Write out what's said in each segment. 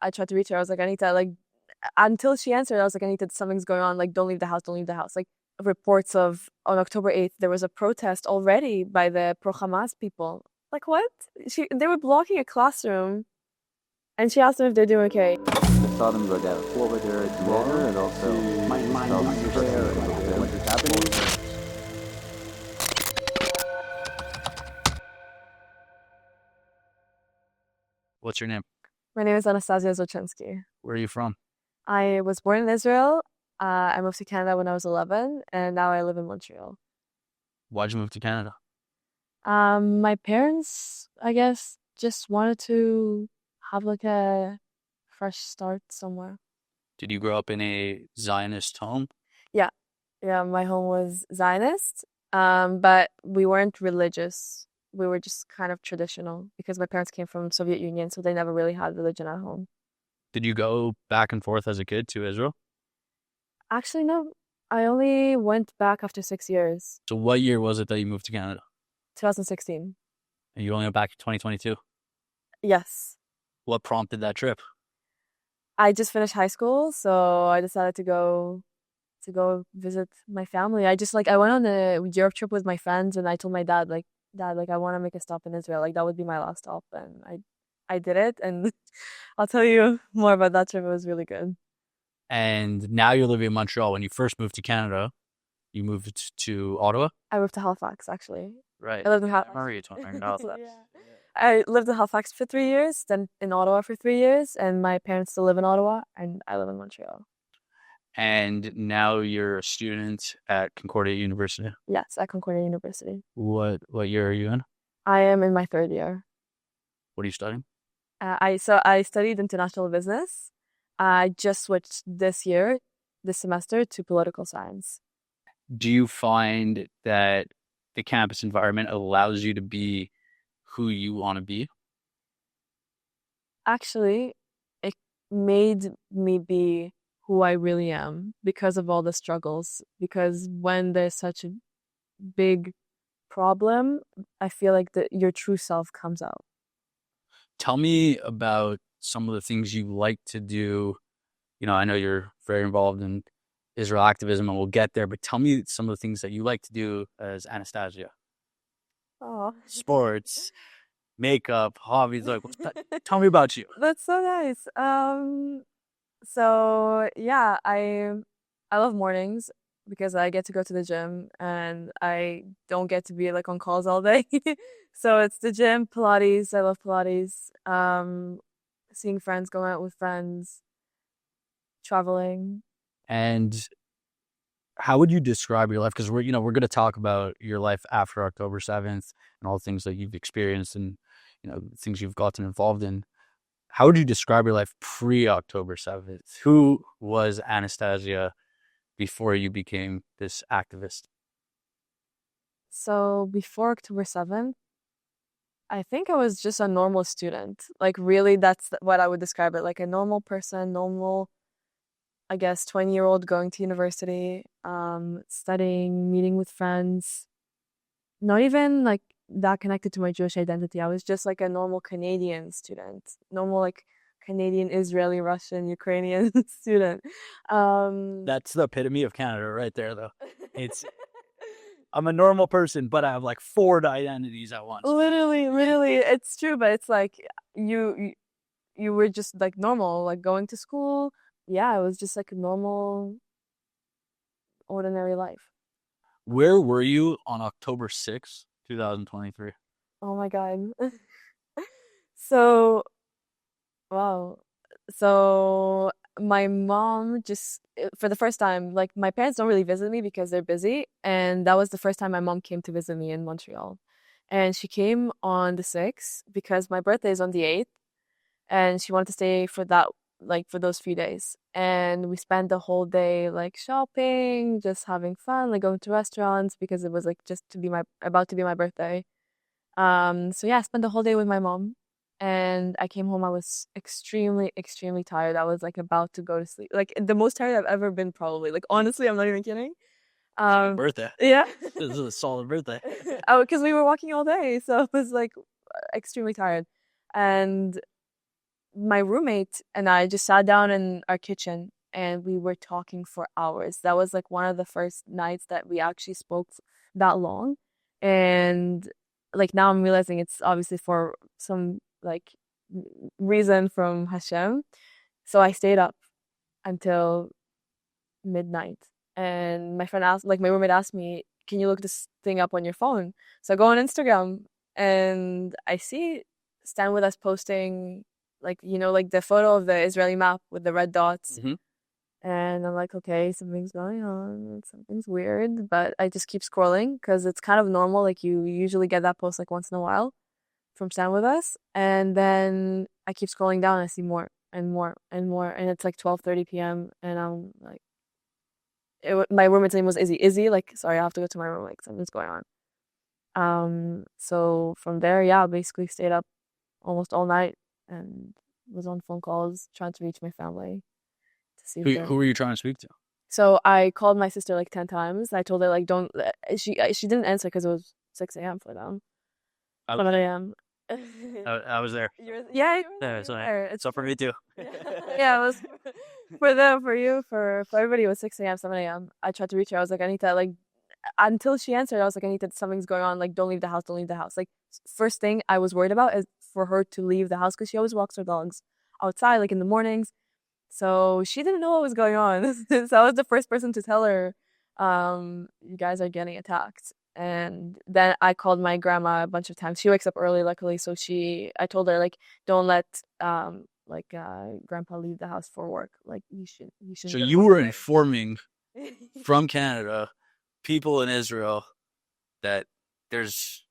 I tried to reach her. I was like, Anita, like, until she answered, I was like, Anita, something's going on. Like, don't leave the house. Don't leave the house. Like, reports of on October 8th, there was a protest already by the pro-Hamas people. Like, what? They were blocking a classroom, and she asked them if they're doing okay. I saw them go down. What were there together, and also my mind was there, what is happening. What's your name? My name is Anastasia Zorchinsky. Where are you from? I was born in Israel. I moved to Canada when I was 11, and now I live in Montreal. Why'd you move to Canada? My parents, I guess, just wanted to have like a fresh start somewhere. Did you grow up in a Zionist home? Yeah, yeah, my home was Zionist, but we weren't religious. We were just kind of traditional because my parents came from Soviet Union, so they never really had religion at home. Did you go back and forth as a kid to Israel? Actually, no, I only went back after 6 years, So what year was it that you moved to Canada? 2016. And you only went back in 2022? Yes. What prompted that trip? I just finished high school, so I decided to go visit my family. I went on a Europe trip with my friends, and I told my dad, like, Dad, like, I want to make a stop in Israel. Like, that would be my last stop, and I did it, and I'll tell you more about that trip. It was really good. And now you're living in Montreal. When you first moved to Canada, you moved to Ottawa? I moved to Halifax, actually. Right. I lived in I remember you talking about that. Yeah. I lived in Halifax for 3 years, then in Ottawa for 3 years, and my parents still live in Ottawa, and I live in Montreal. And now you're a student at Concordia University. Yes, at Concordia University. What year are you in? I am in my third year. What are you studying? I studied international business. I just switched this semester, to political science. Do you find that the campus environment allows you to be who you want to be? Actually, it made me be who I really am because of all the struggles. Because when there's such a big problem, I feel like your true self comes out. Tell me about some of the things you like to do. You know, I know you're very involved in Israel activism, and we'll get there, but tell me some of the things that you like to do as Anastasia. Oh, Sports, makeup, hobbies. Like, tell me about you. that's so nice. So yeah, I love mornings because I get to go to the gym and I don't get to be like on calls all day. So it's the gym, Pilates. I love Pilates. Seeing friends, going out with friends, traveling. And how would you describe your life? Because we're going to talk about your life after October 7th and all the things that you've experienced and, things you've gotten involved in. How would you describe your life pre-October 7th? Who was Anastasia before you became this activist? So before October 7th, I think I was just a normal student. Like, really, that's what I would describe it. Like a normal person, normal, I guess, 20-year-old going to university, studying, meeting with friends. Not even like that connected to my Jewish identity. I was just like a normal Canadian student, normal like Canadian, Israeli, Russian, Ukrainian student. That's the epitome of Canada right there, though. I'm a normal person, but I have like 4 identities at once. Literally, it's true, but it's like you were just like normal, like going to school. Yeah, it was just like a normal, ordinary life. Where were you on October 6th, 2023? Oh my God. So, wow. So my mom just, for the first time, like my parents don't really visit me because they're busy. And that was the first time my mom came to visit me in Montreal. And she came on the 6th because my birthday is on the 8th. And she wanted to stay for that, like for those few days. And we spent the whole day like shopping, just having fun, like going to restaurants because it was like just about to be my birthday. So yeah, I spent the whole day with my mom. And I came home, I was extremely, extremely tired. I was like about to go to sleep. Like the most tired I've ever been, probably. Like honestly, I'm not even kidding. Birthday. Yeah. This is a solid birthday. Oh, because we were walking all day, so I was like extremely tired. And my roommate and I just sat down in our kitchen and we were talking for hours. That was like one of the first nights that we actually spoke that long. And like now I'm realizing it's obviously for some like reason from Hashem. So I stayed up until midnight. And my roommate asked me, can you look this thing up on your phone? So I go on Instagram and I see Stand With Us posting, like, like the photo of the Israeli map with the red dots. Mm-hmm. And I'm like, okay, something's going on. Something's weird. But I just keep scrolling because it's kind of normal. Like, you usually get that post like once in a while from Stand With Us. And then I keep scrolling down and I see more and more and more. And it's like 12:30 p.m. And I'm like, my roommate's name was Izzy. Izzy, like, sorry, I have to go to my room. Like, something's going on. So from there, yeah, I basically stayed up almost all night and was on phone calls trying to reach my family to see if Who were you trying to speak to? So I called my sister like 10 times. I told her like don't. She didn't answer because it was 6 a.m. for them. 7 a.m. I was there. Yeah, Yeah, so for me too. Yeah, it was for them, for you, for everybody. It was 6 a.m., 7 a.m. I tried to reach her. I was like, I need to like until she answered. I was like, I need to. Something's going on. Like, don't leave the house. Don't leave the house. Like, first thing I was worried about is for her to leave the house because she always walks her dogs outside, like in the mornings. So she didn't know what was going on. So I was the first person to tell her, you guys are getting attacked. And then I called my grandma a bunch of times. She wakes up early, luckily. So I told her, like, don't let, grandpa leave the house for work. Like, you should. So you were informing from Canada, people in Israel, that there's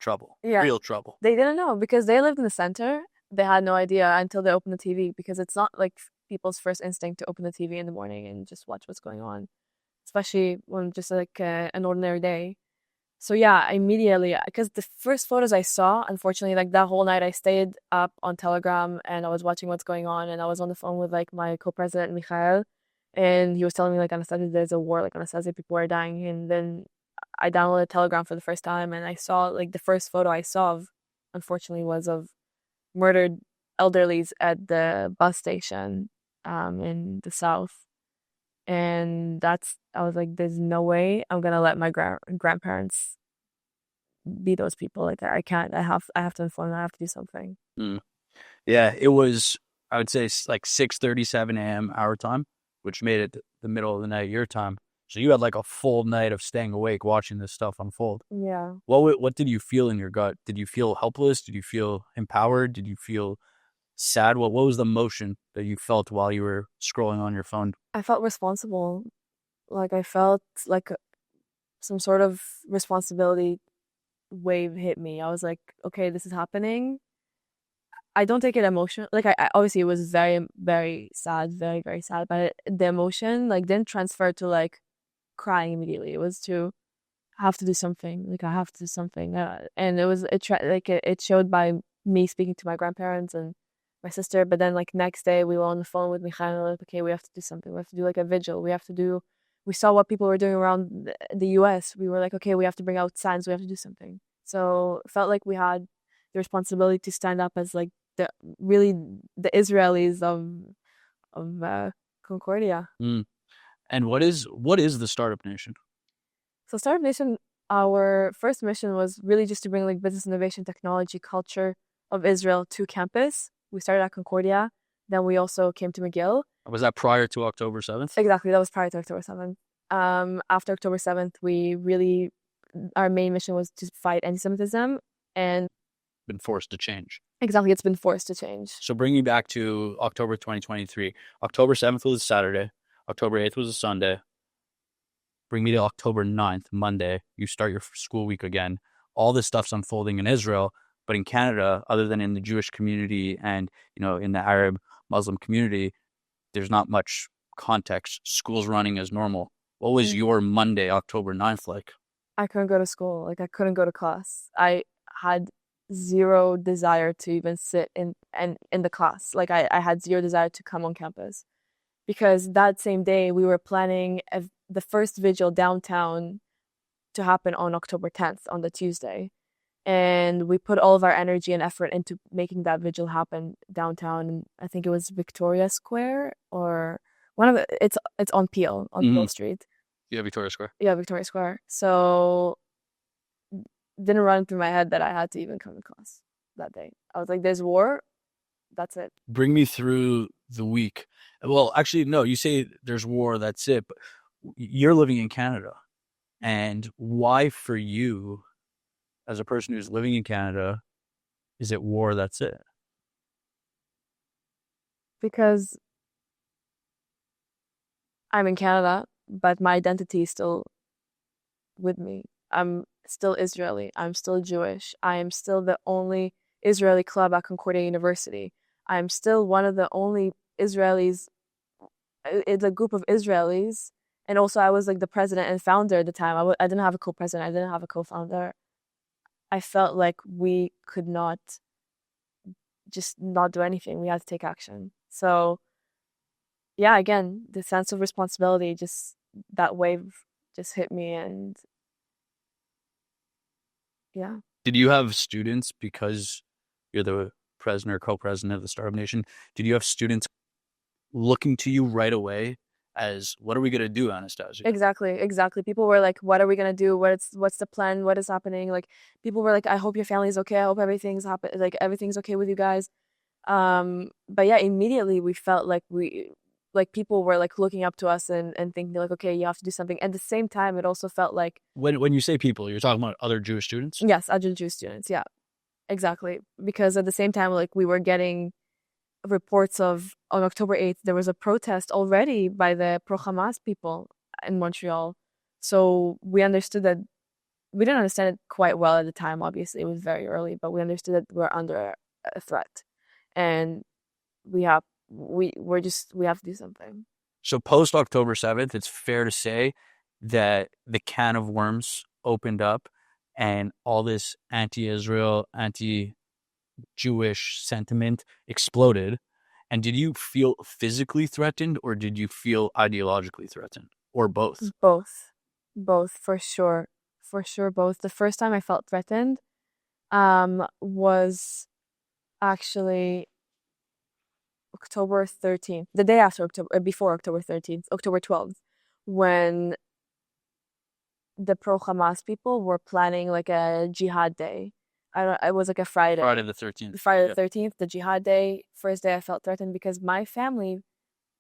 trouble, real trouble. They didn't know because they lived in the center. They had no idea until they opened the TV because it's not like people's first instinct to open the TV in the morning and just watch what's going on, especially when just like an ordinary day. So yeah, immediately, because the first photos I saw, unfortunately, like that whole night I stayed up on Telegram and I was watching what's going on and I was on the phone with like my co-president Michael and he was telling me like Anastasia, there's a war, like Anastasia, people are dying. And then I downloaded Telegram for the first time and I saw like the first photo I saw of, unfortunately, was of murdered elderlies at the bus station in the south. And I was like, there's no way I'm gonna let my grandparents be those people. Like, I can't. I have to inform them. I have to do something. Yeah, it was, I would say, like 6:37 a.m. our time, which made it the middle of the night your time. So you had like a full night of staying awake watching this stuff unfold. Yeah. What did you feel in your gut? Did you feel helpless? Did you feel empowered? Did you feel sad? What was the emotion that you felt while you were scrolling on your phone? I felt responsible. Like, I felt like some sort of responsibility wave hit me. I was like, okay, this is happening. I don't take it emotional. Like, I obviously it was very, very sad, very, very sad. But the emotion like didn't transfer to like crying immediately. It was to have to do something. Like, I have to do something. And it showed by me speaking to my grandparents and my sister. But then like next day we were on the phone with Michael. Like, okay, we have to do something. We have to do like a vigil. We saw what people were doing around the US. We were like, okay, we have to bring out signs. We have to do something. So it felt like we had the responsibility to stand up as like the Israelis of Concordia. And what is the Startup Nation? So Startup Nation, our first mission was really just to bring like business innovation, technology, culture of Israel to campus. We started at Concordia. Then we also came to McGill. Was that prior to October 7th? Exactly, that was prior to October 7th. After October 7th, our main mission was to fight antisemitism and been forced to change. Exactly, it's been forced to change. So bringing back to October 2023, October 7th was a Saturday, October 8th was a Sunday. Bring me to October 9th, Monday. You start your school week again. All this stuff's unfolding in Israel, but in Canada, other than in the Jewish community and, in the Arab Muslim community, there's not much context. School's running as normal. What was your Monday, October 9th like? I couldn't go to school. Like, I couldn't go to class. I had zero desire to even sit in the class. Like, I had zero desire to come on campus. Because that same day, we were planning the first vigil downtown to happen on October 10th, on the Tuesday. and we put all of our energy and effort into making that vigil happen downtown. And I think it was Victoria Square or one of the, it's on Peel Mm-hmm. Street. Yeah, Victoria Square. Yeah, Victoria Square. So didn't run through my head that I had to even come to class that day. I was like, there's war, that's it. Bring me through the week. Well, actually, no, you say there's war, that's it, but you're living in Canada. And why for you, as a person who's living in Canada, is it war, that's it? Because I'm in Canada, but my identity is still with me. I'm still Israeli. I'm still Jewish. I am still the only Israeli club at Concordia University. I'm still one of the only Israelis. It's a group of Israelis. And also, I was like the president and founder at the time. I didn't have a co-president. I didn't have a co-founder. I felt like we could not just not do anything. We had to take action. So, yeah, again, the sense of responsibility, just that wave just hit me. And yeah. Did you have students, because you're the president or co-president of the Startup Nation, did you have students looking to you right away as, what are we going to do, Anastasia? Exactly. People were like, what are we gonna do? What's the plan? What is happening? Like people were like, I hope your family's okay. I hope everything's okay with you guys. But yeah, immediately we felt like people were like looking up to us and thinking like, okay, you have to do something. At the same time, it also felt like When you say people, you're talking about other Jewish students? yes, adjunct Jew students, yeah, exactly. Because at the same time, like we were getting reports of on October 8th, there was a protest already by the pro-Hamas people in Montreal. So we understood that we didn't understand it quite well at the time. Obviously, it was very early, but we understood that we're under a threat, and we have to do something. So post October 7th, it's fair to say that the can of worms opened up and all this anti-Israel, anti-Jewish sentiment exploded. And did you feel physically threatened, or did you feel ideologically threatened, or both? Both for sure, both. The first time I felt threatened, was actually October 13th, the day after before October 13th, October 12th, when the pro-Hamas people were planning like a jihad day. I don't, it was like a Friday. Friday the 13th. Friday the 13th, the jihad day. First day I felt threatened because my family,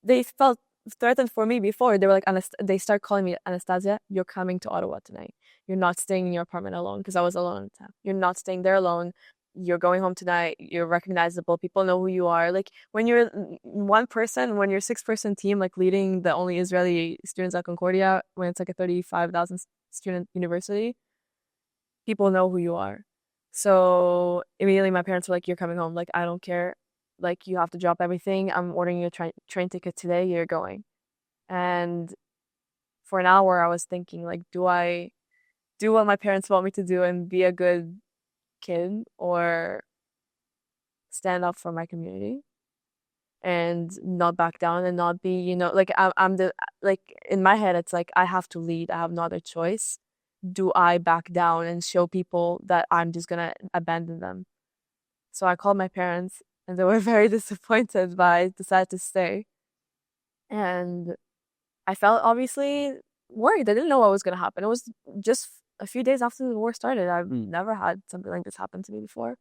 they felt threatened for me before. They were like, they start calling me, Anastasia, you're coming to Ottawa tonight. You're not staying in your apartment alone, because I was alone at the time. You're not staying there alone. You're going home tonight. You're recognizable. People know who you are. Like when you're one person, when you're a 6-person team, like leading the only Israeli students at Concordia, when it's like a 35,000 student university, people know who you are. So immediately my parents were like, you're coming home. Like, I don't care. Like, you have to drop everything. I'm ordering you a train ticket today. You're going. And for an hour, I was thinking, like, do I do what my parents want me to do and be a good kid, or stand up for my community and not back down and not be, like I'm the, like in my head, it's like I have to lead. I have no other choice. Do I back down and show people that I'm just gonna abandon them? So I called my parents and they were very disappointed, but I decided to stay. And I felt obviously worried. I didn't know what was gonna happen. It was just a few days after the war started. I've never had something like this happen to me before.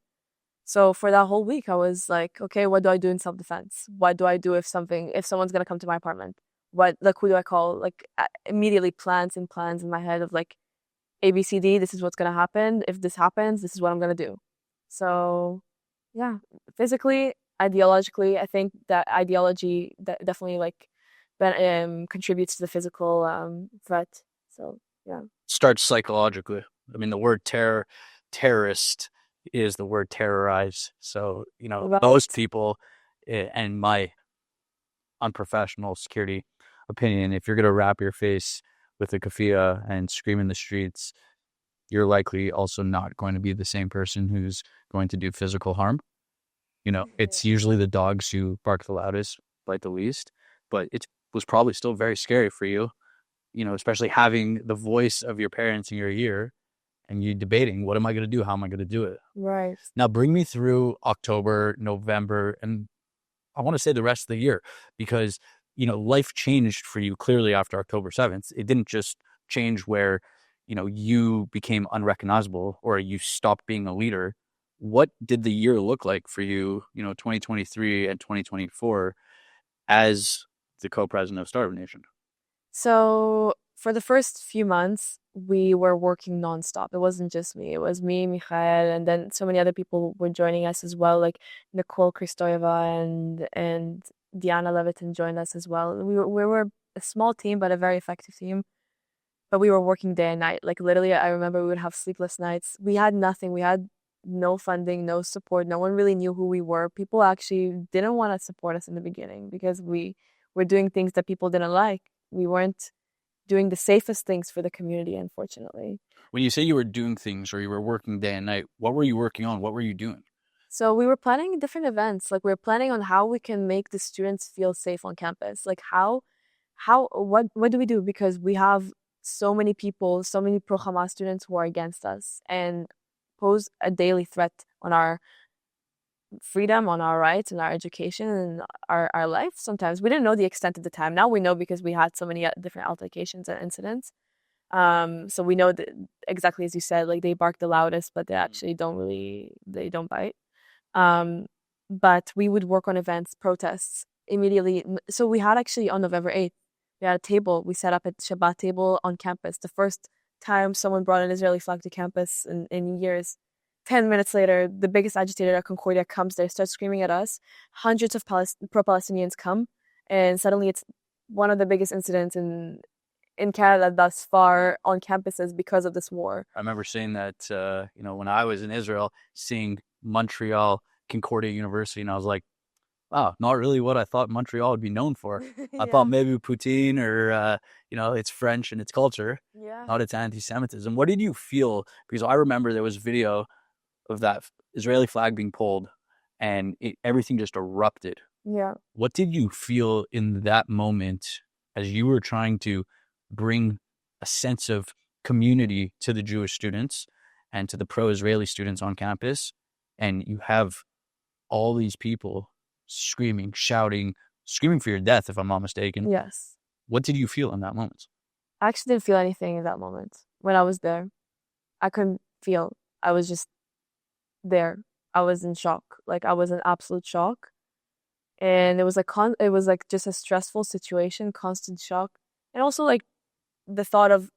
So for that whole week, I was like, okay, what do I do in self-defense? What do I do if someone's gonna come to my apartment? Who do I call? Like immediately plans in my head of like, ABCD, this is what's gonna happen. If this happens, this is what I'm gonna do. So yeah, physically, ideologically, I think that ideology that definitely like contributes to the physical threat. So yeah. Starts psychologically. I mean, the word terrorist is the word terrorize. So, Right. most people, and my unprofessional security opinion, if you're going to wrap your face with a keffiyeh and scream in the streets, you're likely also not going to be the same person who's going to do physical harm. It's usually the dogs who bark the loudest, bite the least, but it was probably still very scary for you, especially having the voice of your parents in your ear and you debating, what am I going to do? How am I going to do it? Right. Now bring me through October, November, and I want to say the rest of the year, because, life changed for you clearly after October 7th. It didn't just change where, you became unrecognizable or you stopped being a leader. What did the year look like for you, 2023 and 2024 as the co-president of Startup Nation? So for the first few months, we were working nonstop. It wasn't just me. It was me, Mikhail, and then so many other people were joining us as well, like Nicole Kristoeva and Diana Levitin joined us as well. We were a small team, but a very effective team. But we were working day and night. Like literally, I remember we would have sleepless nights. We had nothing. We had no funding, no support. No one really knew who we were. People actually didn't want to support us in the beginning because we were doing things that people didn't like. We weren't doing the safest things for the community, unfortunately. When you say you were doing things or you were working day and night, what were you working on? What were you doing? So we were planning different events. Like we were planning on how we can make the students feel safe on campus. Like what do we do? Because we have so many people, so many pro-Hamas students who are against us and pose a daily threat on our freedom, on our rights, and our education, and our life. Sometimes we didn't know the extent at the time. Now we know because we had so many different altercations and incidents. So we know that exactly as you said, like they bark the loudest, but they actually they don't bite. But we would work on events, protests immediately. So we had actually on November 8th, we had a table. We set up a Shabbat table on campus. The first time someone brought an Israeli flag to campus in years. 10 minutes later, the biggest agitator at Concordia comes there, starts screaming at us. Hundreds of pro-Palestinians come, and suddenly it's one of the biggest incidents in Canada thus far on campuses because of this war. I remember seeing that, when I was in Israel, seeing Montreal, Concordia University, and I was like, wow, not really what I thought Montreal would be known for. I thought maybe poutine or, it's French and its culture, not its anti-Semitism. What did you feel? Because I remember there was video of that Israeli flag being pulled and everything just erupted. Yeah. What did you feel in that moment as you were trying to bring a sense of community to the Jewish students and to the pro-Israeli students on campus, and you have all these people screaming, shouting, screaming for your death, if I'm not mistaken? Yes. What did you feel in that moment? I actually didn't feel anything in that moment when I was there. I couldn't feel. I was just there. I was in shock. Like I was in absolute shock. And it was like just a stressful situation, constant shock. And also like the thought of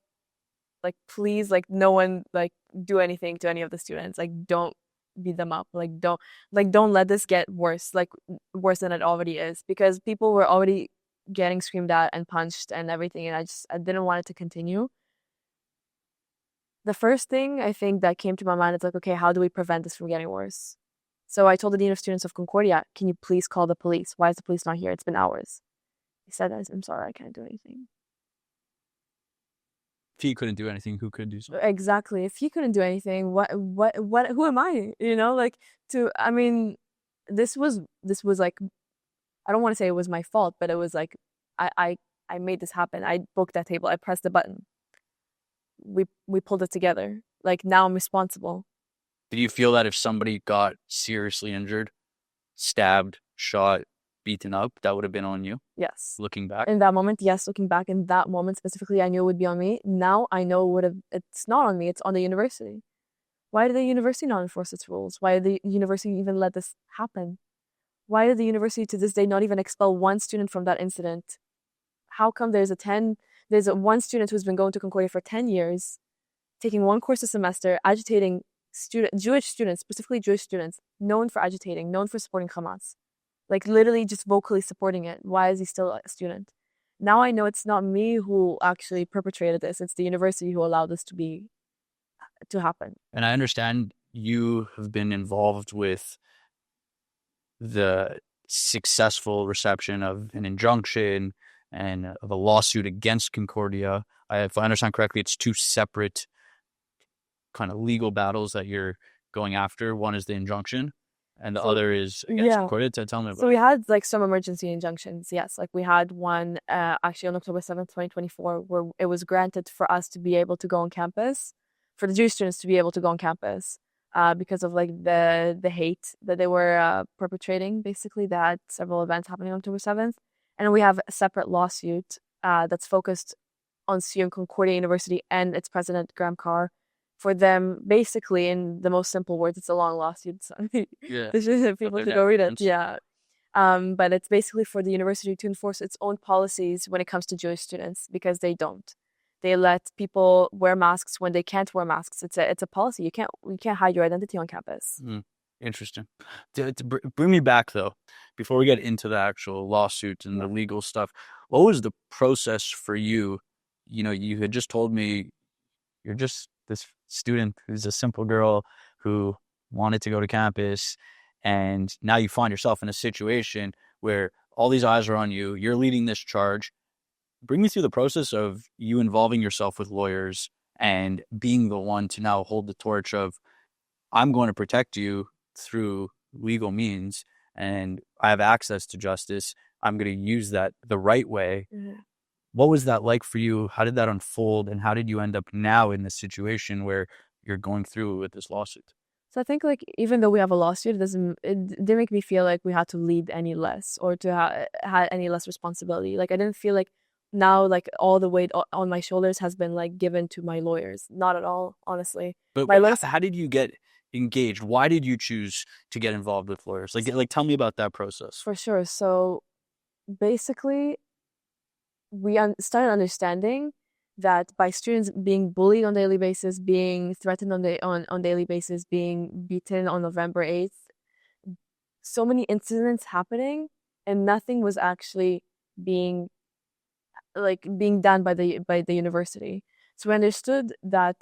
like please like no one like do anything to any of the students. Like don't beat them up. Don't let this get worse, like worse than it already is, because people were already getting screamed at and punched and everything, and I didn't want it to continue. The first thing I think that came to my mind is like, okay, how do we prevent this from getting worse? So I told the Dean of Students of Concordia, can you please call the police? Why is the police not here? It's been hours. He said, I'm sorry, I can't do anything. If he couldn't do anything, who could do something? Exactly. If he couldn't do anything, who am I? This was like, I don't want to say it was my fault, but it was like, I made this happen. I booked that table. I pressed the button. We pulled it together. Like now I'm responsible. Do you feel that if somebody got seriously injured, stabbed, shot, beaten up, that would have been on you? Yes. Looking back? In that moment, yes, looking back in that moment specifically, I knew it would be on me. Now I know it's not on me, it's on the university. Why did the university not enforce its rules? Why did the university even let this happen? Why did the university to this day not even expel one student from that incident? How come there's one student who's been going to Concordia for 10 years, taking one course a semester, agitating Jewish students, specifically Jewish students, known for agitating, known for supporting Hamas, like literally just vocally supporting it. Why is he still a student? Now I know it's not me who actually perpetrated this. It's the university who allowed this to happen. And I understand you have been involved with the successful reception of an injunction and of a lawsuit against Concordia. If I understand correctly, it's two separate kind of legal battles that you're going after. One is the injunction, and the other is against Concordia. Tell me about it. So we had like some emergency injunctions. Yes, like we had one actually on October 7th, 2024, where it was granted for us to be able to go on campus for the Jewish students to be able to go on campus because of like the hate that they were perpetrating. Basically, they had several events happening on October 7th, and we have a separate lawsuit that's focused on suing Concordia University and its president Graham Carr for them. Basically, in the most simple words, it's a long lawsuit. So Yeah. people should go read it. Yeah. But it's basically for the university to enforce its own policies when it comes to Jewish students because they don't. They let people wear masks when they can't wear masks. It's a policy. You can't hide your identity on campus. Interesting. To bring me back though, before we get into the actual lawsuit and the legal stuff, what was the process for you? You know, you had just told me you're just this student who's a simple girl who wanted to go to campus, and now you find yourself in a situation where all these eyes are on you. You're leading this charge. Bring me through the process of you involving yourself with lawyers and being the one to now hold the torch of, I'm going to protect you through legal means, and I have access to justice. I'm going to use that the right way. What was that like for you? How did that unfold? And how did you end up now in this situation where you're going through with this lawsuit? So I think like even though we have a lawsuit, it didn't make me feel like we had to lead any less or to had any less responsibility. Like I didn't feel like now like all the weight on my shoulders has been like given to my lawyers. Not at all, honestly. But my lawyers, how did you get engaged? Why did you choose to get involved with lawyers? Like tell me about that process. For sure. So basically, we started understanding that by students being bullied on daily basis, being threatened on daily basis, being beaten on November 8th, so many incidents happening, and nothing was actually being done by the university. So we understood that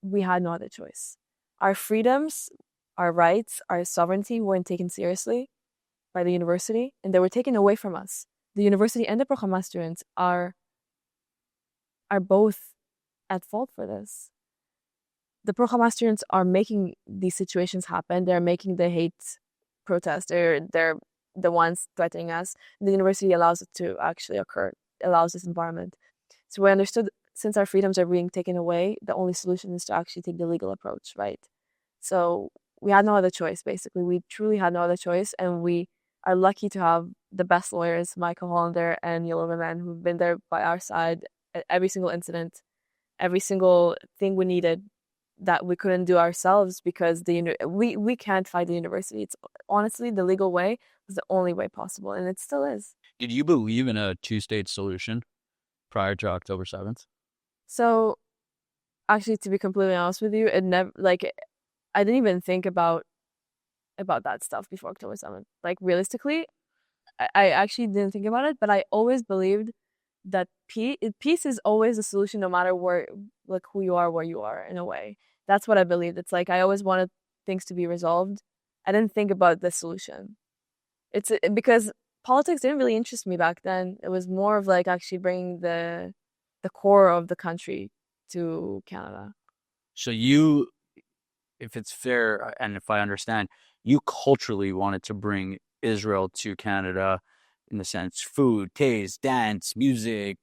we had no other choice. Our freedoms, our rights, our sovereignty weren't taken seriously by the university, and they were taken away from us. The university and the Pro Hamas students are both at fault for this. The Pro Hamas students are making these situations happen. They're making the hate protest. They're the ones threatening us. The university allows it to actually occur, allows this environment. So we understood since our freedoms are being taken away, the only solution is to actually take the legal approach, right? So we had no other choice, basically. We truly had no other choice, and we are lucky to have the best lawyers, Michael Hollander and Yellow Man, who've been there by our side at every single incident, every single thing we needed that we couldn't do ourselves because we can't fight the university. It's honestly the legal way was the only way possible, and it still is. Did you believe in a two-state solution prior to October 7th? So, actually, to be completely honest with you, it never I didn't even think about that stuff before October 7th. Like realistically, I actually didn't think about it, but I always believed that peace is always a solution, no matter where, like who you are, where you are. In a way, that's what I believed. It's like I always wanted things to be resolved. I didn't think about the solution. It's because politics didn't really interest me back then. It was more of like actually bringing the core of the country to Canada. So you, if it's fair and if I understand, you culturally wanted to bring Israel to Canada in the sense food, taste, dance, music,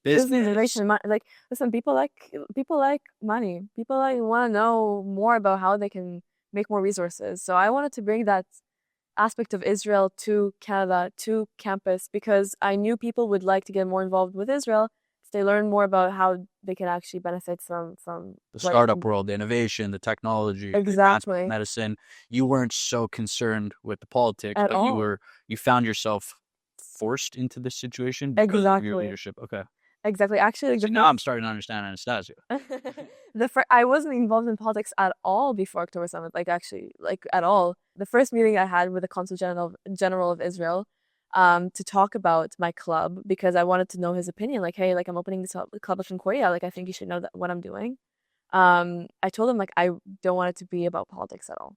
business relation. Like, listen, people like money. People want to know more about how they can make more resources. So I wanted to bring that aspect of Israel to Canada, to campus, because I knew people would like to get more involved with Israel. They learn more about how they can actually benefit from the startup world, the innovation, the technology, exactly, the medicine. You weren't so concerned with the politics, at but all. you found yourself forced into this situation because of your leadership. Okay. Exactly. Actually, so now I'm starting to understand Anastasia. I wasn't involved in politics at all before October 7th. Like at all. The first meeting I had with the Consul General of Israel, to talk about my club because I wanted to know his opinion. Like, hey, like I'm opening this club of Concordia. Like, I think you should know what I'm doing. I told him like I don't want it to be about politics at all.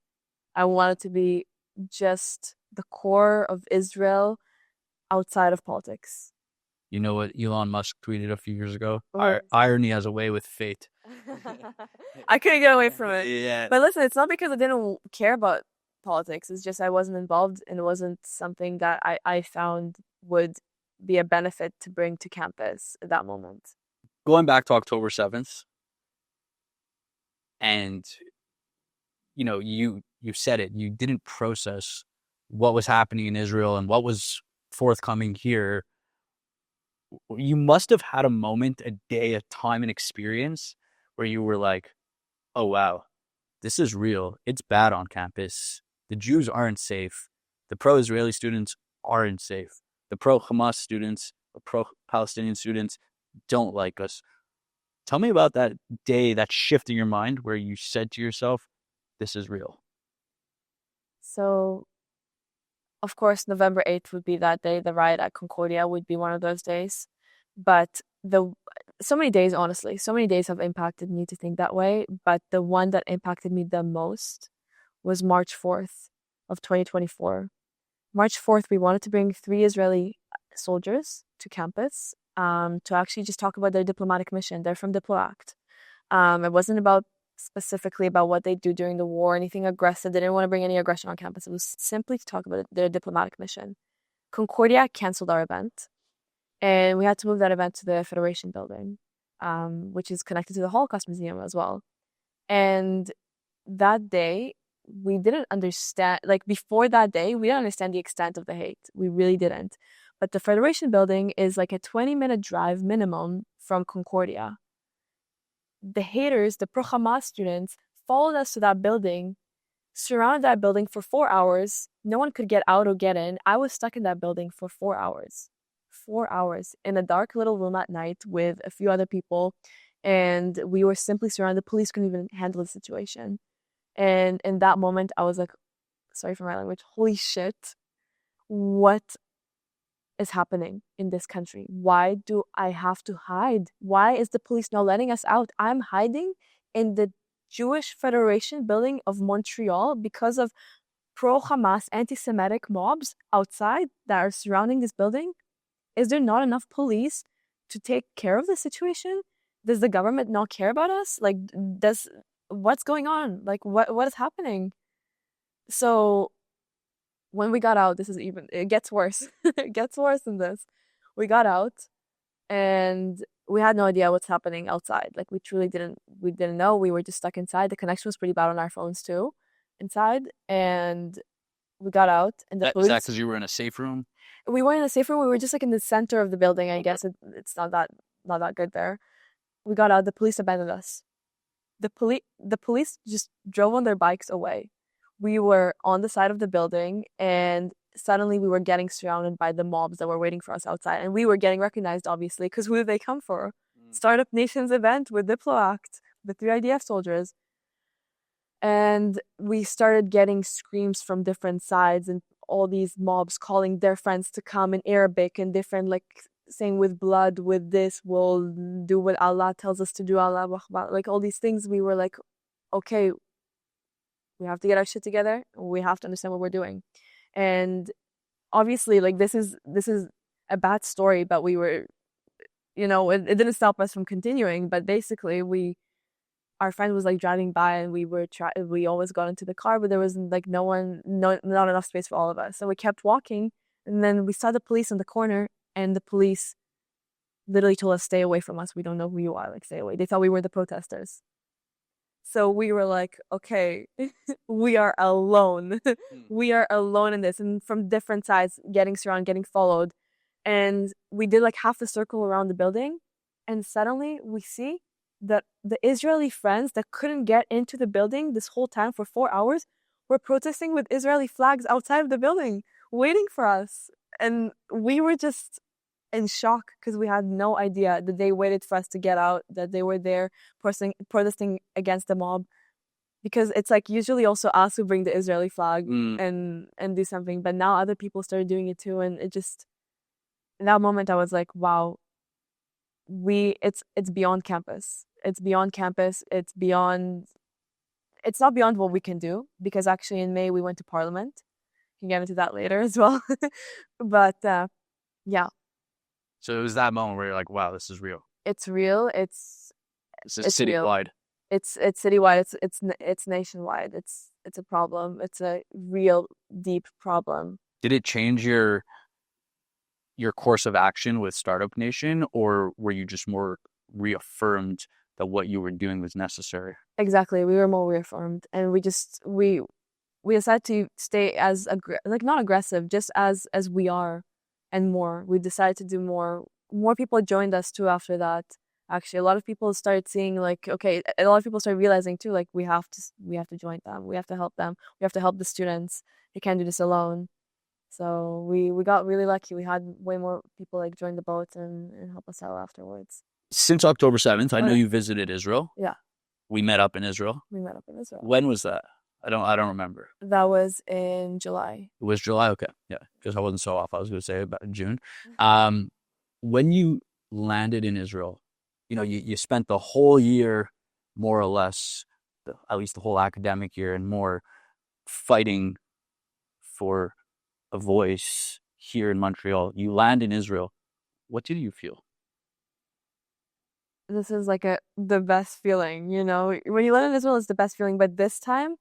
I want it to be just the core of Israel outside of politics. You know what Elon Musk tweeted a few years ago? Irony has a way with fate. I couldn't get away from it. Yeah. But listen, it's not because I didn't care about politics. It's just I wasn't involved, and it wasn't something that I found would be a benefit to bring to campus at that moment. Going back to October 7th, and you said it, you didn't process what was happening in Israel and what was forthcoming here. You must have had a moment, a day, a time, an experience where you were like, oh wow, this is real. It's bad on campus. The Jews aren't safe. The pro-Israeli students aren't safe. The pro-Hamas students, the pro-Palestinian students don't like us. Tell me about that day, that shift in your mind where you said to yourself, this is real. So, of course, November 8th would be that day. The riot at Concordia would be one of those days. But so many days, honestly, so many days have impacted me to think that way. But the one that impacted me the most was March 4th of 2024. March 4th, we wanted to bring 3 Israeli soldiers to campus to actually just talk about their diplomatic mission. They're from Diploact. It wasn't about specifically about what they do during the war, anything aggressive. They didn't want to bring any aggression on campus. It was simply to talk about their diplomatic mission. Concordia canceled our event, and we had to move that event to the Federation building, which is connected to the Holocaust Museum as well. And that day, we didn't understand, like before that day, we didn't understand the extent of the hate. We really didn't. But the Federation building is like a 20-minute drive minimum from Concordia. The haters, the pro-Hamas students, followed us to that building, surrounded that building for 4 hours. No one could get out or get in. I was stuck in that building for 4 hours. 4 hours in a dark little room at night with a few other people. And we were simply surrounded. The police couldn't even handle the situation. And in that moment, I was like, sorry for my language, holy shit, what is happening in this country? Why do I have to hide? Why is the police not letting us out? I'm hiding in the Jewish Federation building of Montreal because of pro-Hamas anti-Semitic mobs outside that are surrounding this building. Is there not enough police to take care of the situation? Does the government not care about us? Like, what's going on? Like, what is happening? So when we got out, it gets worse. It gets worse than this. We got out and we had no idea what's happening outside. Like we didn't know. We were just stuck inside. The connection was pretty bad on our phones too, inside. And we got out and the Is that police, because you were in a safe room? we weren't in a safe room. We were just like in the center of the building. I guess it's not that good there. We got out. The police abandoned us. The police just drove on their bikes away. We were on the side of the building, and suddenly we were getting surrounded by the mobs that were waiting for us outside, and we were getting recognized, obviously, because who did they come for? Startup Nation's event with Diploact, the 3 IDF soldiers. And we started getting screams from different sides and all these mobs calling their friends to come in Arabic and different, like, saying with blood, with this, we'll do what Allah tells us to do, Allah, like all these things. We were like, okay, we have to get our shit together. We have to understand what we're doing. And obviously, like, this is a bad story, but we were, it didn't stop us from continuing. But basically, our friend was like driving by, and we always got into the car, but there was like not enough space for all of us. So we kept walking, and then we saw the police in the corner, and the police literally told us, stay away from us. We don't know who you are. Like, stay away. They thought we were the protesters. So we were like, okay, we are alone. We are alone in this. And from different sides, getting surrounded, getting followed. And we did like half the circle around the building. And suddenly we see that the Israeli friends that couldn't get into the building this whole time for 4 hours were protesting with Israeli flags outside of the building, waiting for us. And we were just in shock because we had no idea that they waited for us to get out, that they were there protesting against the mob. Because it's like usually also us who bring the Israeli flag and do something, but now other people started doing it too. And it just, in that moment, I was like, wow, it's beyond campus. It's beyond campus. It's not beyond what we can do, because actually in May we went to Parliament. We can get into that later as well. But yeah. So it was that moment where you're like, wow, this is real. It's real. It's citywide. It's citywide. It's nationwide. It's a problem. It's a real deep problem. Did it change your course of action with Startup Nation, or were you just more reaffirmed that what you were doing was necessary. Exactly. We were more reformed, and we decided to stay as like not aggressive, just as we are, and more. We decided to do more. More people joined us too after that. Actually, a lot of people started seeing like, okay, a lot of people started realizing too, like we have to join them. We have to help them. We have to help the students. They can't do this alone. So we got really lucky. We had way more people like join the boat and help us out afterwards. Since October 7th, I Oh know yeah, you visited Israel. yeah. We met up in Israel. We met up in Israel. When was that? I don't remember. That was in July. It was July? Okay. Yeah. Because I wasn't so off. I was going to say about June. Um, when you landed in Israel, you spent the whole year, more or less, at least the whole academic year and more, fighting for a voice here in Montreal. You land in Israel. What did you feel? This is like the best feeling, when you land in Israel, it's the best feeling, but this time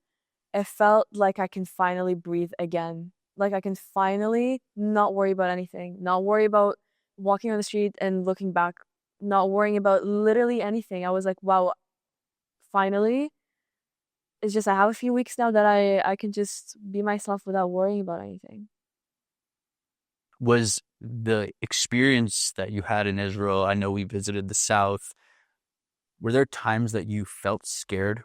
it felt like I can finally breathe again. Like I can finally not worry about anything, not worry about walking on the street and looking back, not worrying about literally anything. I was like, wow, finally. It's just I have a few weeks now that I can just be myself without worrying about anything. Was the experience that you had in Israel, I know we visited the South, were there times that you felt scared?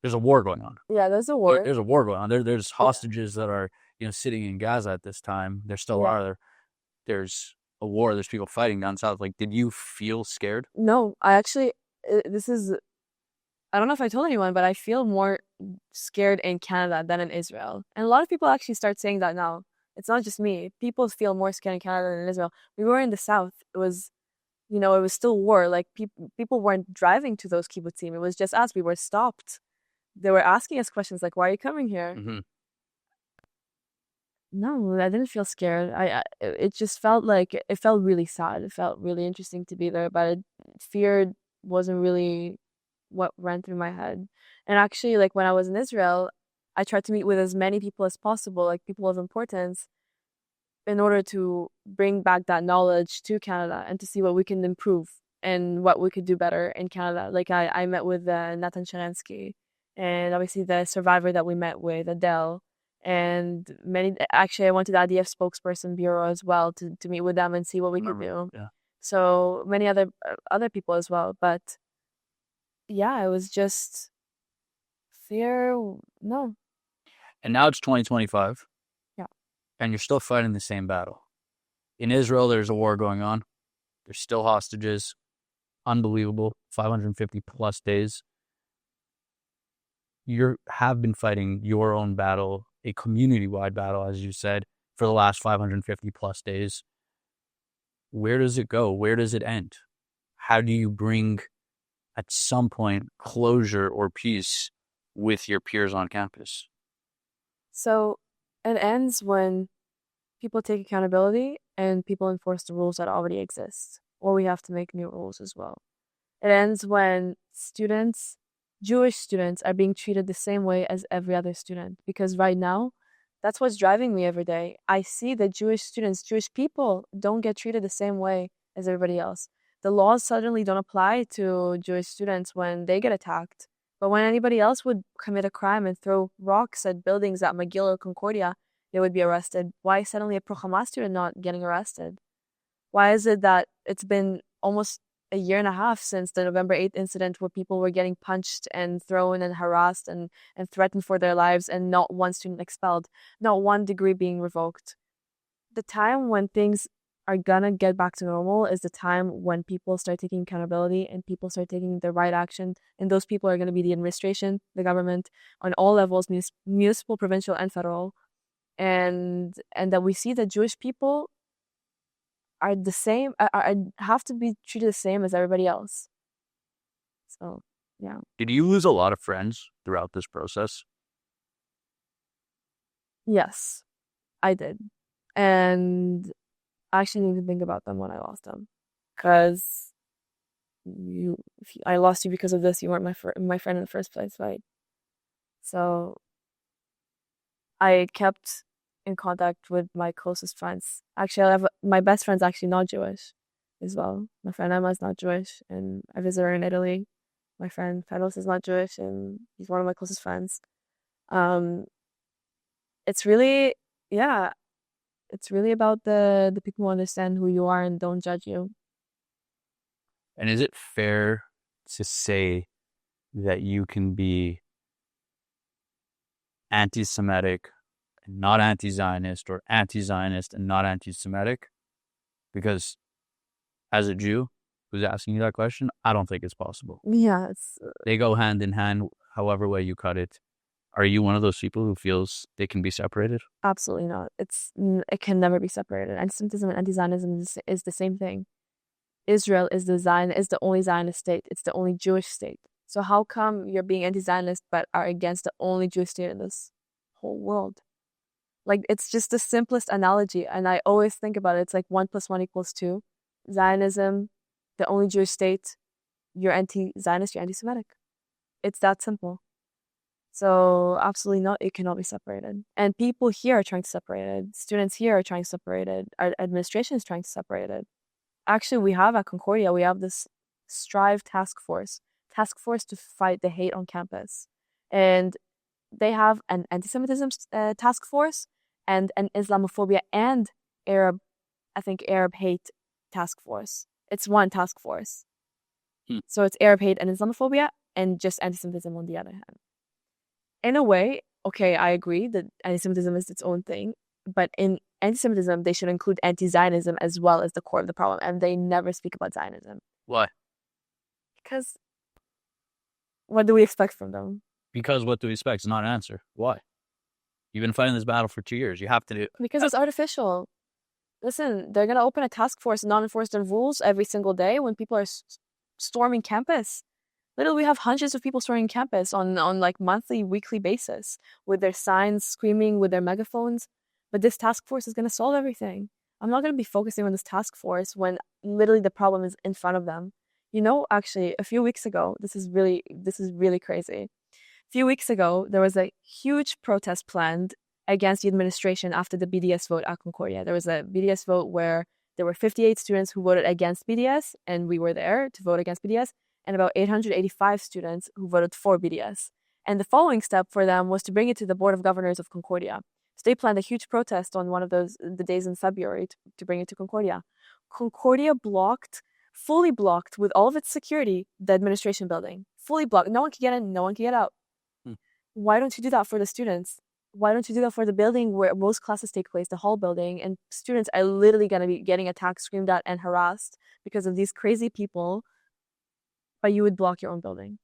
There's a war going on. Yeah, there's a war. There's a war going on. There's Yeah. hostages that are, sitting in Gaza at this time. There still Yeah. are. There's a war. There's people fighting down south. Like, did you feel scared? No, I actually, this is, I don't know if I told anyone, but I feel more scared in Canada than in Israel. And a lot of people actually start saying that now. It's not just me. People feel more scared in Canada than in Israel. We were in the South. It was, it was still war. Like people weren't driving to those kibbutzim. It was just us. We were stopped. They were asking us questions like, "Why are you coming here?" Mm-hmm. No, I didn't feel scared. It just felt like it felt really sad. It felt really interesting to be there, but fear wasn't really what ran through my head. And actually, like when I was in Israel, I tried to meet with as many people as possible, like people of importance, in order to bring back that knowledge to Canada and to see what we can improve and what we could do better in Canada. Like I met with Nathan Sharansky, and obviously the survivor that we met with, Adele, and many. Actually, I went to the IDF spokesperson bureau as well to meet with them and see what we could do. Yeah. So many other people as well, but yeah, it was just fear. No, And now it's 2025. yeah, And you're still fighting the same battle. In Israel, there's a war going on. There's still hostages. Unbelievable. 550 plus days. You have been fighting your own battle, a community-wide battle, as you said, for the last 550 plus days. Where does it go? Where does it end? How do you bring, at some point, closure or peace with your peers on campus? so it ends when people take accountability and people enforce the rules that already exist, or we have to make new rules as well. It ends when students, Jewish students, are being treated the same way as every other student. Because right now, that's what's driving me every day. I see that Jewish students, Jewish people, don't get treated the same way as everybody else. The laws suddenly don't apply to Jewish students when they get attacked. But when anybody else would commit a crime and throw rocks at buildings at McGill or Concordia, they would be arrested. Why suddenly a pro Hamas student not getting arrested? Why is it that it's been almost a year and a half since the November 8th incident where people were getting punched and thrown and harassed and threatened for their lives and not one student expelled, not one degree being revoked? The time when things are gonna get back to normal is the time when people start taking accountability and people start taking the right action. And those people are gonna be the administration, the government, on all levels, municipal, provincial, and federal. And that we see that Jewish people are the same, have to be treated the same as everybody else. So, yeah. Did you lose a lot of friends throughout this process? Yes, I did. And I actually didn't even think about them when I lost them. Because I lost you because of this. You weren't my friend in the first place, right? So I kept in contact with my closest friends. Actually, my best friend's actually not Jewish. as well. My friend Emma is not Jewish, and I visit her in Italy. My friend Carlos is not Jewish, and he's one of my closest friends. Um, it's really, yeah, it's really about the people who understand who you are and don't judge you. And is it fair to say that you can be anti-Semitic and not anti-Zionist, or anti-Zionist and not anti-Semitic? Because as a Jew who's asking you that question, I don't think it's possible. Yeah, They go hand in hand, however way you cut it. Are you one of those people who feels they can be separated? absolutely not. It can never be separated. Anti-Semitism and anti-Zionism is the same thing. Israel is the only Zionist state. It's the only Jewish state. So how come you're being anti-Zionist but are against the only Jewish state in this whole world? Like, it's just the simplest analogy, and I always think about it. It's like 1 + 1 = 2. Zionism, the only Jewish state. You're anti-Zionist. You're anti-Semitic. It's that simple. So absolutely not. It cannot be separated. And people here are trying to separate it. Students here are trying to separate it. Our administration is trying to separate it. Actually, we have at Concordia, we have this Strive task force to fight the hate on campus. And they have an anti-Semitism task force and an Islamophobia and Arab hate task force. It's one task force. So it's Arab hate and Islamophobia and just anti-Semitism on the other hand. In a way, okay, I agree that anti-Semitism is its own thing, but in anti-Semitism, they should include anti-Zionism as well as the core of the problem, and they never speak about Zionism. Why? Because what do we expect from them? Because what do we expect is not an answer. Why? You've been fighting this battle for 2 years. You have to do... Because it's artificial. Listen, they're going to open a task force and not enforce their rules every single day when people are storming campus. Literally, we have hundreds of people storming campus on like monthly, weekly basis with their signs, screaming with their megaphones. But this task force is going to solve everything. I'm not going to be focusing on this task force when literally the problem is in front of them. You know, actually, a few weeks ago, this is really crazy. A few weeks ago, there was a huge protest planned against the administration after the BDS vote at Concordia. There was a BDS vote where there were 58 students who voted against BDS, and we were there to vote against BDS, and about 885 students who voted for BDS. And the following step for them was to bring it to the Board of Governors of Concordia. So they planned a huge protest on one of the days in February to bring it to Concordia. Concordia fully blocked with all of its security, the administration building. Fully blocked. No one can get in, no one can get out. Why don't you do that for the students? Why don't you do that for the building where most classes take place, the hall building, and students are literally going to be getting attacked, screamed at, and harassed because of these crazy people, but you would block your own building.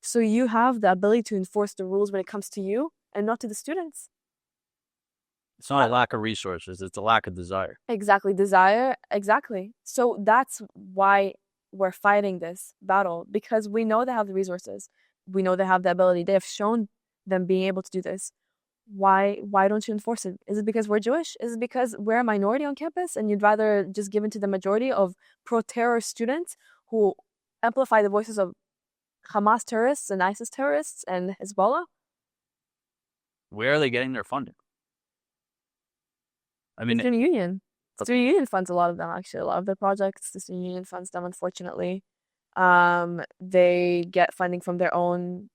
So you have the ability to enforce the rules when it comes to you and not to the students. It's not a lack of resources, it's a lack of desire. Exactly, desire, exactly. So that's why we're fighting this battle, because we know they have the resources. We know they have the ability. They have shown them being able to do this. Why don't you enforce it? Is it because we're Jewish? Is it because we're a minority on campus and you'd rather just give in to the majority of pro-terror students who amplify the voices of Hamas terrorists and ISIS terrorists and Hezbollah? Where are they getting their funding? I mean, Student Union. Student Union funds a lot of them, actually. A lot of their projects, the Student Union funds them, unfortunately. They get funding from their own,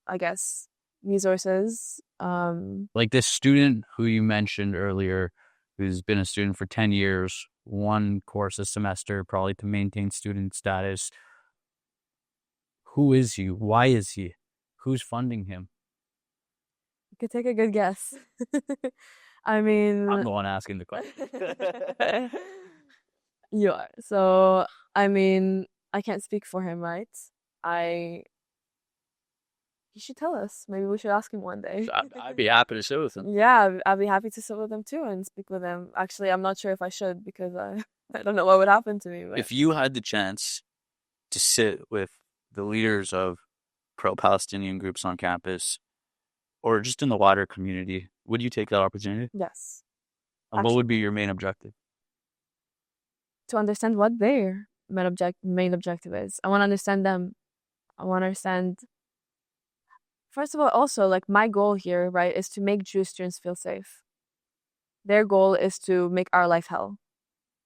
I guess, resources. Like this student who you mentioned earlier, who's been a student for 10 years, one course a semester, probably to maintain student status. Who is he? Why is he? Who's funding him? You could take a good guess. I mean, I'm the one asking the question. you are. So, I mean, I can't speak for him, right? He should tell us. Maybe we should ask him one day. I'd be happy to sit with him. Yeah, I'd be happy to sit with him too and speak with him. Actually, I'm not sure if I should because I don't know what would happen to me. But... If you had the chance to sit with the leaders of pro-Palestinian groups on campus or just in the wider community, would you take that opportunity? Yes. And what would be your main objective? To understand what their main objective is. I want to understand them. I want to understand... First of all, also, like, my goal here, right, is to make Jewish students feel safe. Their goal is to make our life hell.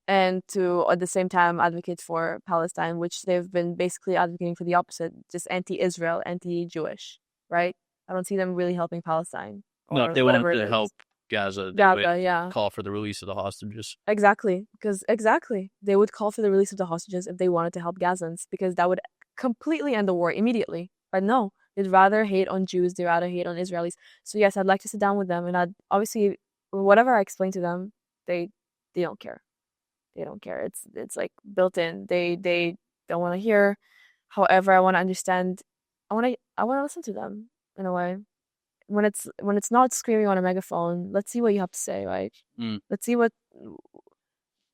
and to at the same time advocate for Palestine, which they've been basically advocating for the opposite, just anti-Israel, anti-Jewish, right? I don't see them really helping Palestine No, if or they wanted whatever it to is. help Gaza, they would Gaza, yeah. call for the release of the hostages. Exactly, because exactly they would call for the release of the hostages if they wanted to help Gazans, because that would completely end the war immediately. But no, they'd rather hate on Jews, they'd rather hate on Israelis. So yes, I'd like to sit down with them, and I'd obviously whatever I explain to them, they don't care. They don't care. It's like built in. They don't want to hear. However, I want to understand. I want to listen to them in a way. When it's not screaming on a megaphone, let's see what you have to say, right? Mm. Let's see what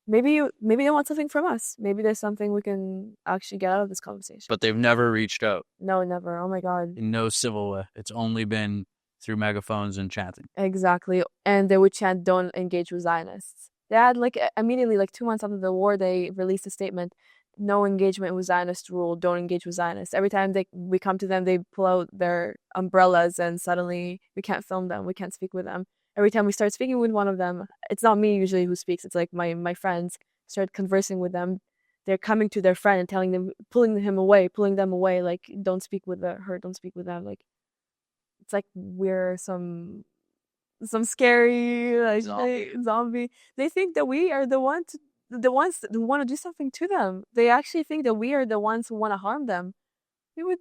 maybe they want something from us. Maybe there's something we can actually get out of this conversation. But they've never reached out. No, never. Oh my God. In no civil way. It's only been through megaphones and chanting. Exactly. And they would chant, "Don't engage with Zionists." They had like immediately, like 2 months after the war, they released a statement: "No engagement with Zionist rule. Don't engage with Zionists." Every time we come to them, they pull out their umbrellas, and suddenly we can't film them. We can't speak with them. Every time we start speaking with one of them, it's not me usually who speaks. It's like my friends start conversing with them. They're coming to their friend and telling them, pulling them away, like, "Don't speak with her. Don't speak with them." Like, it's like we're some scary like zombie. They think that we are the ones who want to do something to them. They actually think that we are the ones who want to harm them. We would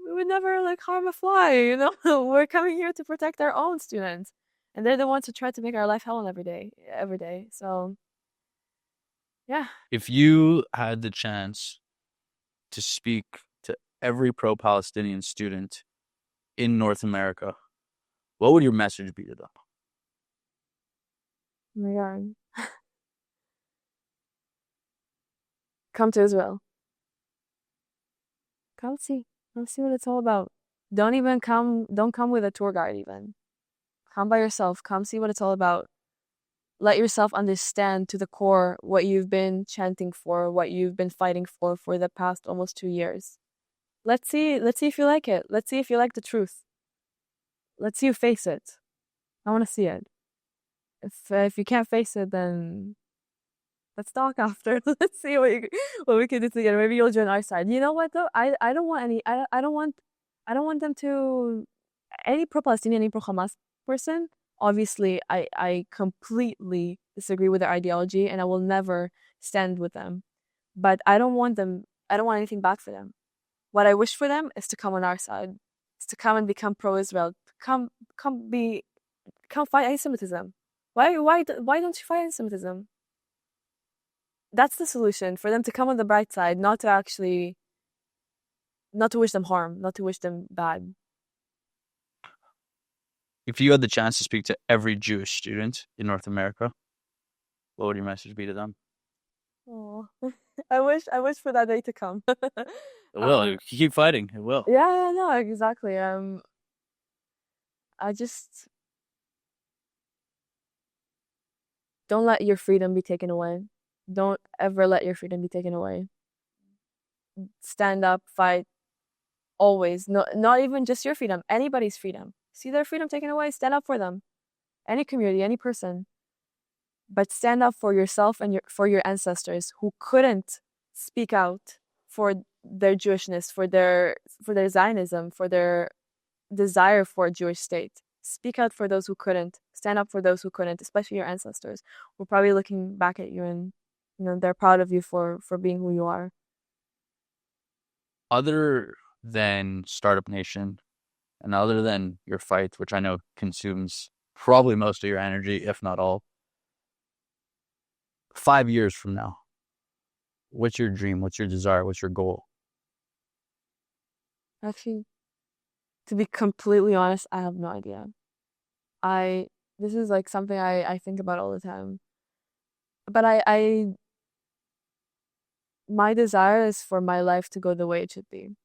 we would never like harm a fly, you know? We're coming here to protect our own students. And they're the ones who try to make our life hell every day. So yeah. If you had the chance to speak to every pro-Palestinian student in North America, what would your message be to them? Oh my God. Come to Israel. Come see. Come see what it's all about. Don't come with a tour guide even. Come by yourself. Come see what it's all about. Let yourself understand to the core what you've been chanting for, what you've been fighting for the past almost 2 years. Let's see if you like it. Let's see if you like the truth. Let's see you face it. I want to see it. If you can't face it, then let's talk after. Let's see what we can do together. Maybe you'll join our side. You know what though? I don't want any. I don't want them to any pro-Palestinian, any pro-Hamas person. Obviously, I completely disagree with their ideology, and I will never stand with them. But I don't want anything bad for them. What I wish for them is to come on our side, is to come and become pro-Israel. Come fight anti-Semitism. Why don't you fight anti-Semitism? That's the solution, for them to come on the bright side, not to wish them harm, not to wish them bad. If you had the chance to speak to every Jewish student in North America, what would your message be to them? Oh, I wish for that day to come. It will. Keep fighting. It will. Yeah, no, exactly. I just don't let your freedom be taken away. Don't ever let your freedom be taken away. Stand up, fight, always. No, not even just your freedom, anybody's freedom. See their freedom taken away, stand up for them. Any community, any person. But stand up for yourself and for your ancestors who couldn't speak out for their Jewishness, for their Zionism, for their desire for a Jewish state. Speak out for those who couldn't. Stand up for those who couldn't, especially your ancestors. We're probably looking back at you and they're proud of you for being who you are. Other than Startup Nation and other than your fight, which I know consumes probably most of your energy, if not all, 5 years from now, what's your dream? What's your desire? What's your goal? Actually, to be completely honest, I have no idea. This is like something I think about all the time. But my desire is for my life to go the way it should be.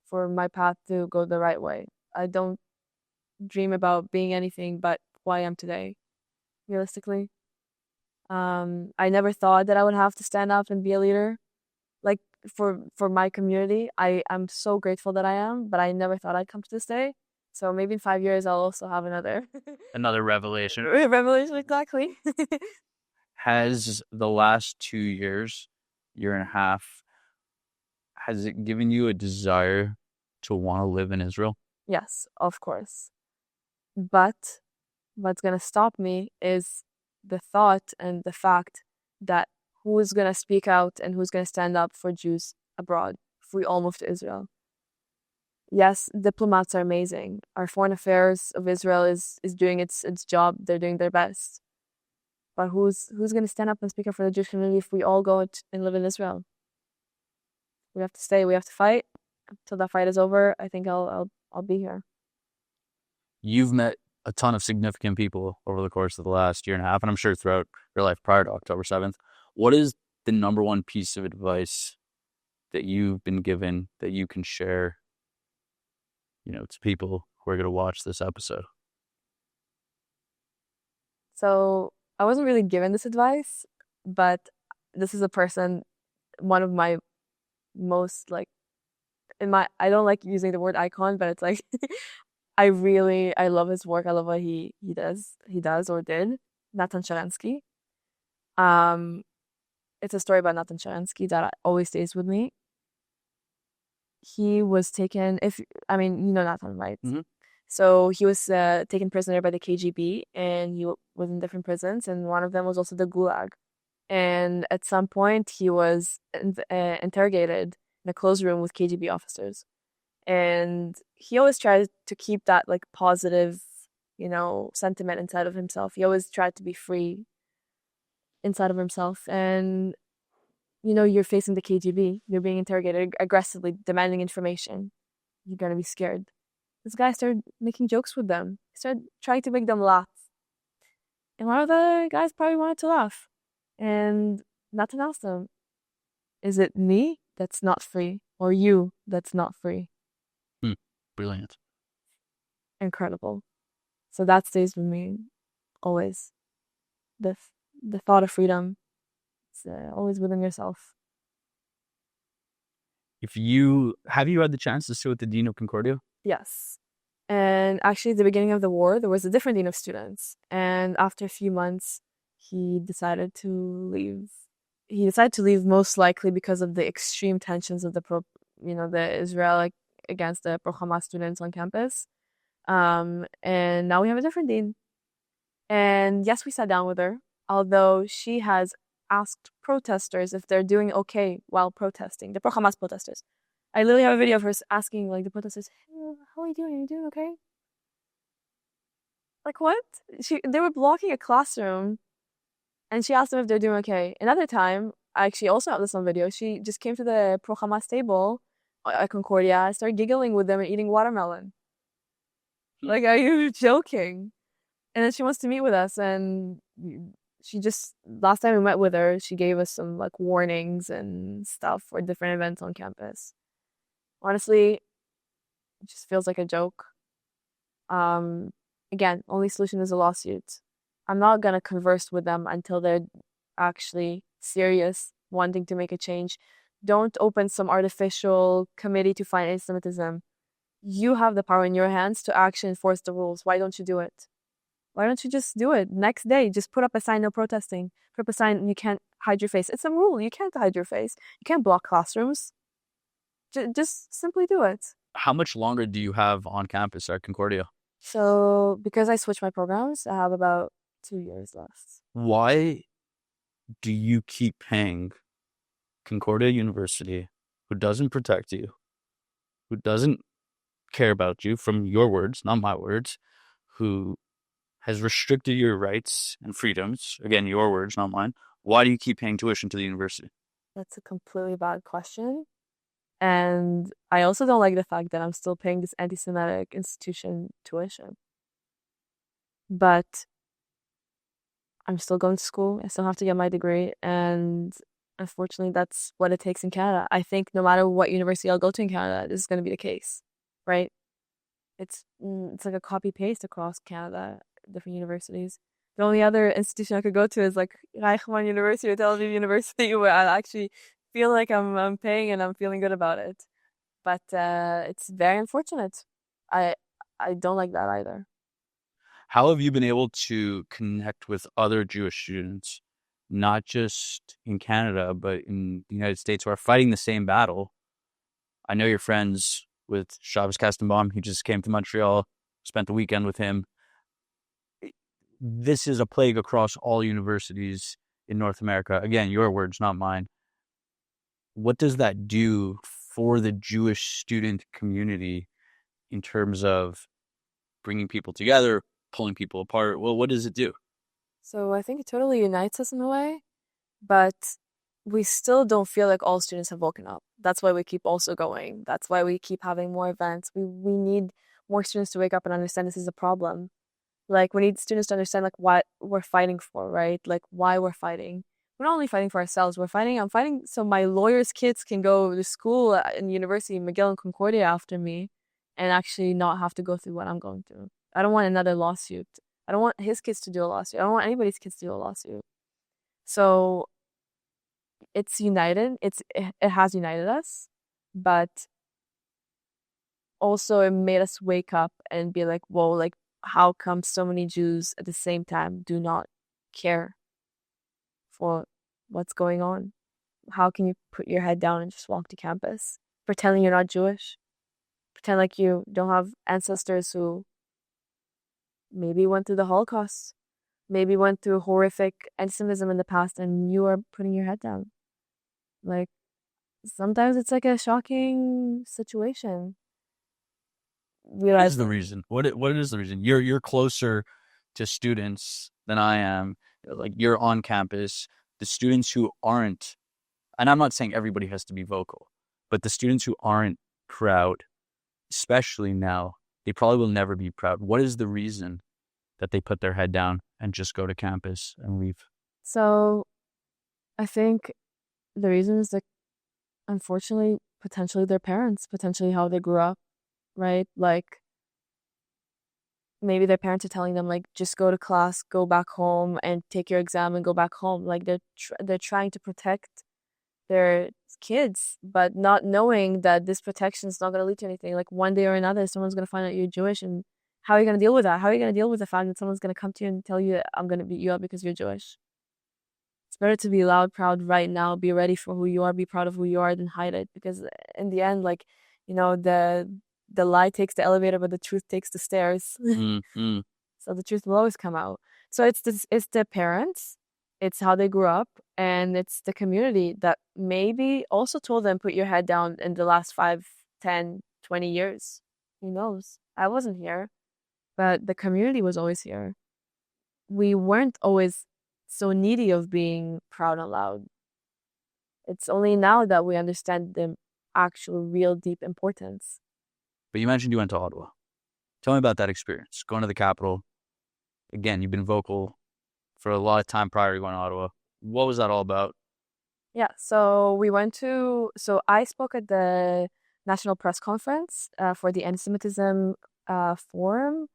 For my path to go the right way. I don't dream about being anything but who I am today, realistically. I never thought that I would have to stand up and be a leader, like for my community. I'm so grateful that I am, but I never thought I'd come to this day. So maybe in 5 years I'll also have another revelation. Revelation, exactly. has the last 2 years, year and a half, has it given you a desire to want to live in Israel? Yes, of course. But what's gonna stop me is the thought and the fact that who's gonna speak out and who's gonna stand up for Jews abroad if we all move to Israel. Yes, diplomats are amazing. Our foreign affairs of Israel is doing its job. They're doing their best. But who's gonna stand up and speak up for the Jewish community if we all go and live in Israel? We have to stay. We have to fight until that fight is over. I think I'll be here. You've met a ton of significant people over the course of the last year and a half, and I'm sure throughout your life prior to October 7th. What is the number one piece of advice that you've been given that you can share, to people who are going to watch this episode? So I wasn't really given this advice, but this is a person, one of my most like I don't like using the word icon, but it's like I love his work. I love what he does or did. Natan Sharansky. Um, it's a story about Natan Sharansky that always stays with me. He was taken, you know Natan, right? Mm-hmm. So he was taken prisoner by the KGB, and he was in different prisons, and one of them was also the Gulag. And at some point, he was interrogated in a closed room with KGB officers. And he always tried to keep that like positive, sentiment inside of himself. He always tried to be free inside of himself. And, you're facing the KGB. You're being interrogated aggressively, demanding information. You're going to be scared. This guy started making jokes with them. He started trying to make them laugh. And one of the guys probably wanted to laugh. And Nathan asked him, is it me that's not free or you that's not free? Brilliant. Incredible. So that stays with me always. The thought of freedom. It's always within yourself. Have you had the chance to sit with the dean of Concordia? Yes. And actually, at the beginning of the war, there was a different dean of students. And after a few months, he decided to leave. He decided to leave most likely because of the extreme tensions of the Israel against the pro-Hamas students on campus. And now we have a different dean. And yes, we sat down with her, although she has asked protesters if they're doing okay while protesting, the pro-Hamas protesters. I literally have a video of her asking the protesters, hey, how are you doing? Are you doing okay? Like what? They were blocking a classroom and she asked them if they're doing okay. Another time, I actually also have this on video, she just came to the pro-Hamas table at Concordia, started giggling with them and eating watermelon. Like, are you joking? And then she wants to meet with us, and last time we met with her, she gave us some warnings and stuff for different events on campus. Honestly, it just feels like a joke. Again, only solution is a lawsuit. I'm not gonna converse with them until they're actually serious, wanting to make a change. Don't open some artificial committee to fight antisemitism. You have the power in your hands to actually enforce the rules. Why don't you do it? Why don't you just do it? Next day, just put up a sign, no protesting. Put up a sign, you can't hide your face. It's a rule. You can't hide your face. You can't block classrooms. Just simply do it. How much longer do you have on campus at Concordia? So, because I switched my programs, I have about 2 years left. Why do you keep paying Concordia University, who doesn't protect you, who doesn't care about you, from your words, not my words, who has restricted your rights and freedoms, again, your words, not mine, why do you keep paying tuition to the university? That's a completely bad question. And I also don't like the fact that I'm still paying this anti-Semitic institution tuition. But I'm still going to school. I still have to get my degree. And unfortunately, that's what it takes in Canada. I think no matter what university I'll go to in Canada, this is going to be the case, right? It's like a copy-paste across Canada, different universities. The only other institution I could go to is Reichman University or Tel Aviv University, where I actually feel like I'm paying and I'm feeling good about it. But it's very unfortunate. I don't like that either. How have you been able to connect with other Jewish students not just in Canada, but in the United States, who are fighting the same battle. I know you're friends with Shabbos Kastenbaum. He just came to Montreal, spent the weekend with him. This is a plague across all universities in North America. Again, your words, not mine. What does that do for the Jewish student community in terms of bringing people together, pulling people apart? Well, what does it do? So I think it totally unites us in a way, but we still don't feel like all students have woken up. That's why we keep also going. That's why we keep having more events. We need more students to wake up and understand this is a problem. Like we need students to understand like what we're fighting for, right? Like why we're fighting. We're not only fighting for ourselves, I'm fighting so my lawyer's kids can go to school in university, McGill and Concordia after me and actually not have to go through what I'm going through. I don't want another lawsuit. I don't want his kids to do a lawsuit. I don't want anybody's kids to do a lawsuit. So it's united. It has united us, but also it made us wake up and be like, whoa, like how come so many Jews at the same time do not care for what's going on? How can you put your head down and just walk to campus, pretending you're not Jewish? Pretend like you don't have ancestors who maybe went through the Holocaust, maybe went through horrific antisemitism in the past, and you are putting your head down. Like, sometimes it's like a shocking situation. What is the reason? What is the reason? You're closer to students than I am. Like you're on campus. The students who aren't, and I'm not saying everybody has to be vocal, but the students who aren't proud, especially now, they probably will never be proud. What is the reason that they put their head down and just go to campus and leave? So I think the reason is that, unfortunately, potentially their parents, potentially how they grew up, right? Like maybe their parents are telling them like just go to class, go back home and take your exam and go back home. Like they're trying to protect their kids, but not knowing that this protection is not going to lead to anything. Like one day or another, someone's going to find out you're Jewish, and how are you going to deal with that? How are you going to deal with the fact that someone's going to come to you and tell you, I'm going to beat you up because you're Jewish? It's better to be loud, proud right now, be ready for who you are, be proud of who you are, than hide it. Because in the end, like, the lie takes the elevator, but the truth takes the stairs. Mm-hmm. So the truth will always come out. So it's the parents, it's how they grew up, and it's the community that maybe also told them put your head down in the last 5, 10, 20 years. Who knows? I wasn't here, but the community was always here. We weren't always so needy of being proud and loud. It's only now that we understand the actual, real, deep importance. But you mentioned you went to Ottawa. Tell me about that experience, going to the capital. Again, you've been vocal for a lot of time prior to going to Ottawa. What was that all about? Yeah, so I spoke at the National Press Conference for the Antisemitism Forum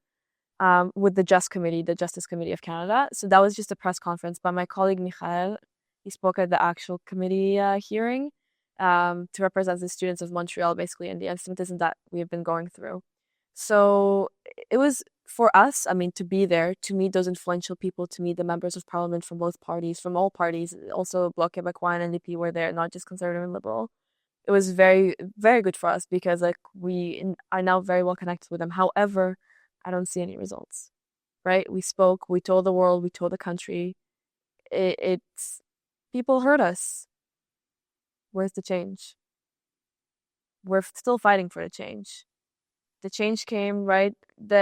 with the the Justice Committee of Canada. So that was just a press conference, but my colleague Michael, he spoke at the actual committee hearing to represent the students of Montreal, basically, and the antisemitism that we have been going through. So it was for us, I mean, to be there, to meet those influential people, to meet the members of parliament from both parties, from all parties, also Bloc Québécois and NDP were there, not just conservative and liberal. It was very, very good for us because like we are now very well connected with them. However, I don't see any results, right? We spoke, we told the world, we told the country. It's people heard us. Where's the change? We're still fighting for the change. The change came, right?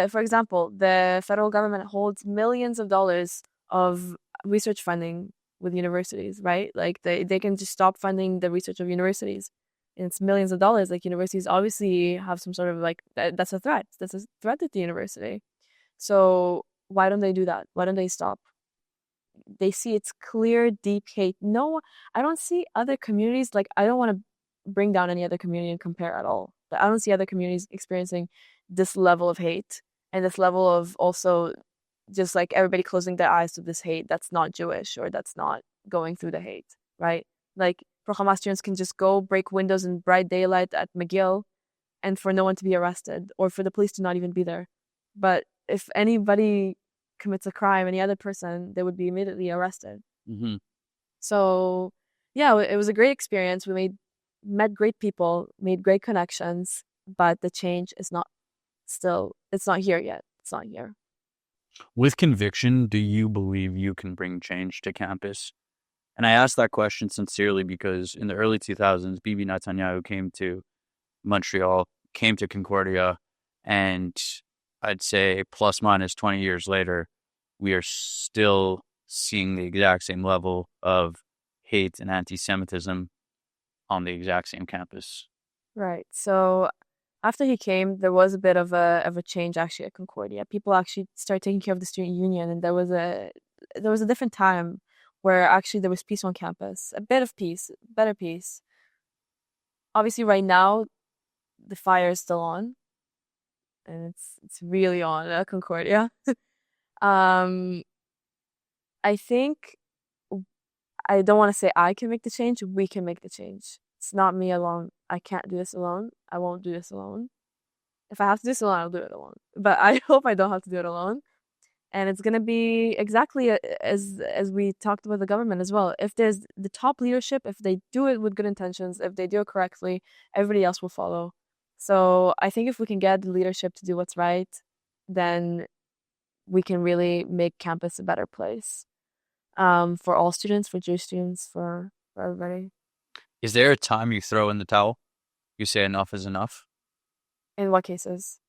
For example, the federal government holds millions of dollars of research funding with universities, right? Like they can just stop funding the research of universities. And it's millions of dollars. Like universities obviously have some sort of like that's a threat. That's a threat to the university. So why don't they do that? Why don't they stop? They see it's clear, deep hate. No, I don't see other communities. Like I don't want to bring down any other community and compare at all. But I don't see other communities experiencing this level of hate and this level of also just like everybody closing their eyes to this hate that's not Jewish or that's not going through the hate, right? Like pro-Hamas students can just go break windows in bright daylight at McGill and for no one to be arrested or for the police to not even be there. But if anybody commits a crime, any other person, they would be immediately arrested. Mm-hmm. So yeah, it was a great experience. Met great people, made great connections, but the change is not still, it's not here yet. It's not here. With conviction, do you believe you can bring change to campus? And I ask that question sincerely because in the early 2000s, Bibi Netanyahu came to Montreal, came to Concordia, and I'd say plus minus 20 years later, we are still seeing the exact same level of hate and anti-Semitism on the exact same campus. Right. So after he came, there was a bit of a change actually at Concordia. People actually started taking care of the student union, and there was a different time where actually there was peace on campus, a bit of peace, better peace. Obviously, right now the fire is still on, and it's really on at Concordia. Um, I think I don't want to say I can make the change. We can make the change. It's not me alone. I can't do this alone. I won't do this alone. If I have to do this alone, I'll do it alone. But I hope I don't have to do it alone. And it's gonna be exactly as we talked about the government as well. If there's the top leadership, if they do it with good intentions, if they do it correctly, everybody else will follow. So I think if we can get the leadership to do what's right, then we can really make campus a better place. For all students, for Jewish students, for everybody. Is there a time you throw in the towel? You say enough is enough? In what cases?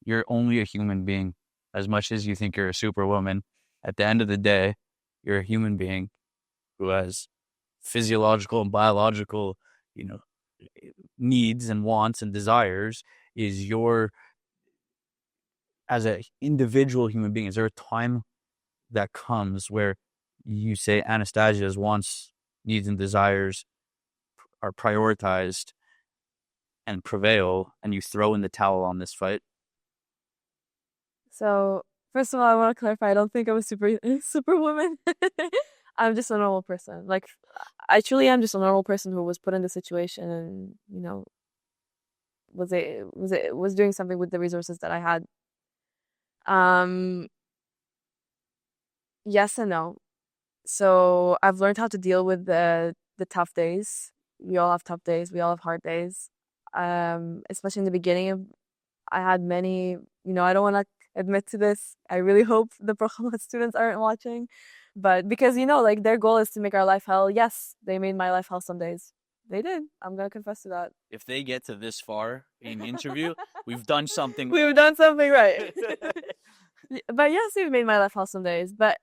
You're only a human being. As much as you think you're a superwoman, at the end of the day, you're a human being who has physiological and biological, you know, needs and wants and desires. Is your, as an individual human being, is there a time that comes where you say Anastasia's wants, needs, and desires are prioritized and prevail, and you throw in the towel on this fight? So first of all, I want to clarify. I don't think I'm a superwoman. I'm just a normal person. Like I truly am just a normal person who was put in the situation and was doing something with the resources that I had. Um, yes and no. So I've learned how to deal with the tough days. We all have tough days. We all have hard days. Especially in the beginning of, I had many, I don't want to admit to this. I really hope the Prochama students aren't watching. But because, like their goal is to make our life hell. Yes, they made my life hell some days. They did. I'm gonna confess to that. If they get to this far in the interview, we've done something. We've done something right. But yes, we've made my life hell some days. But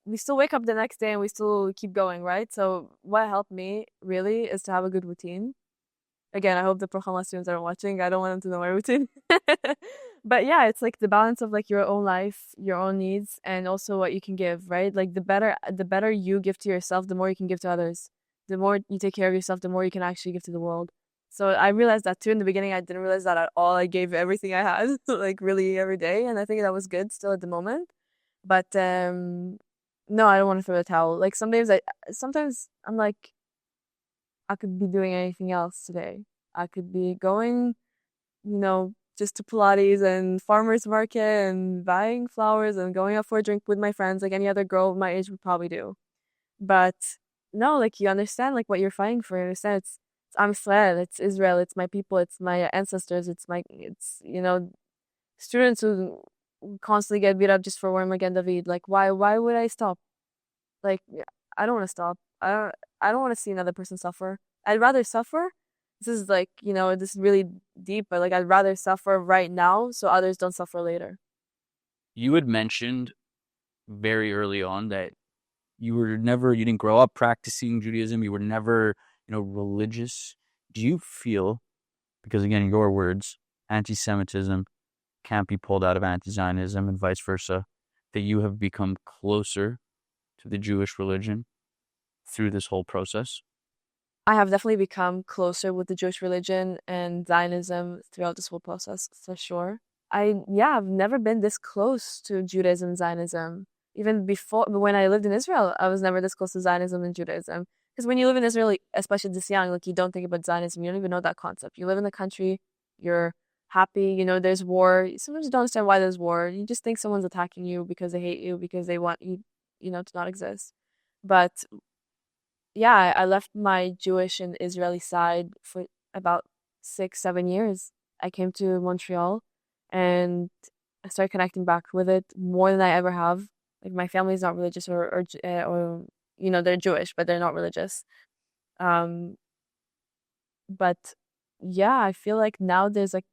we still wake up the next day and we still keep going, right? So what helped me really is to have a good routine. Again, I hope the Prochama students aren't watching. I don't want them to know my routine. But yeah, it's like the balance of like your own life, your own needs, and also what you can give, right? Like the better you give to yourself, the more you can give to others. The more you take care of yourself, the more you can actually give to the world. So I realized that too in the beginning. I didn't realize that at all. I gave everything I had, like really every day, and I think that was good still at the moment. But no, I don't want to throw the towel. Like sometimes I'm like, I could be doing anything else today. I could be going, just to Pilates and farmers market and buying flowers and going out for a drink with my friends like any other girl my age would probably do. But no, like you understand like what you're fighting for. You understand it's Am Israel, it's Israel, it's my people, it's my ancestors, it's students who constantly get beat up just for wearing Magen David. Like why would I stop? Like I don't want to stop. I don't want to see another person suffer. I'd rather suffer. This is like, this is really deep, but like I'd rather suffer right now so others don't suffer later. You had mentioned very early on that you didn't grow up practicing Judaism. You were never, religious. Do you feel, because again, your words, anti-Semitism can't be pulled out of anti-Zionism and vice versa, that you have become closer to the Jewish religion through this whole process? I have definitely become closer with the Jewish religion and Zionism throughout this whole process, for sure. I've never been this close to Judaism and Zionism. Even before, when I lived in Israel, I was never this close to Zionism and Judaism. Because when you live in Israel, especially this young, like you don't think about Zionism, you don't even know that concept. You live in the country, you're happy, there's war. Sometimes you don't understand why there's war. You just think someone's attacking you because they hate you, because they want you, to not exist. But yeah, I left my Jewish and Israeli side for about 6, 7 years. I came to Montreal and I started connecting back with it more than I ever have. Like my family's not religious or they're Jewish, but they're not religious. Um, but yeah, I feel like now there's like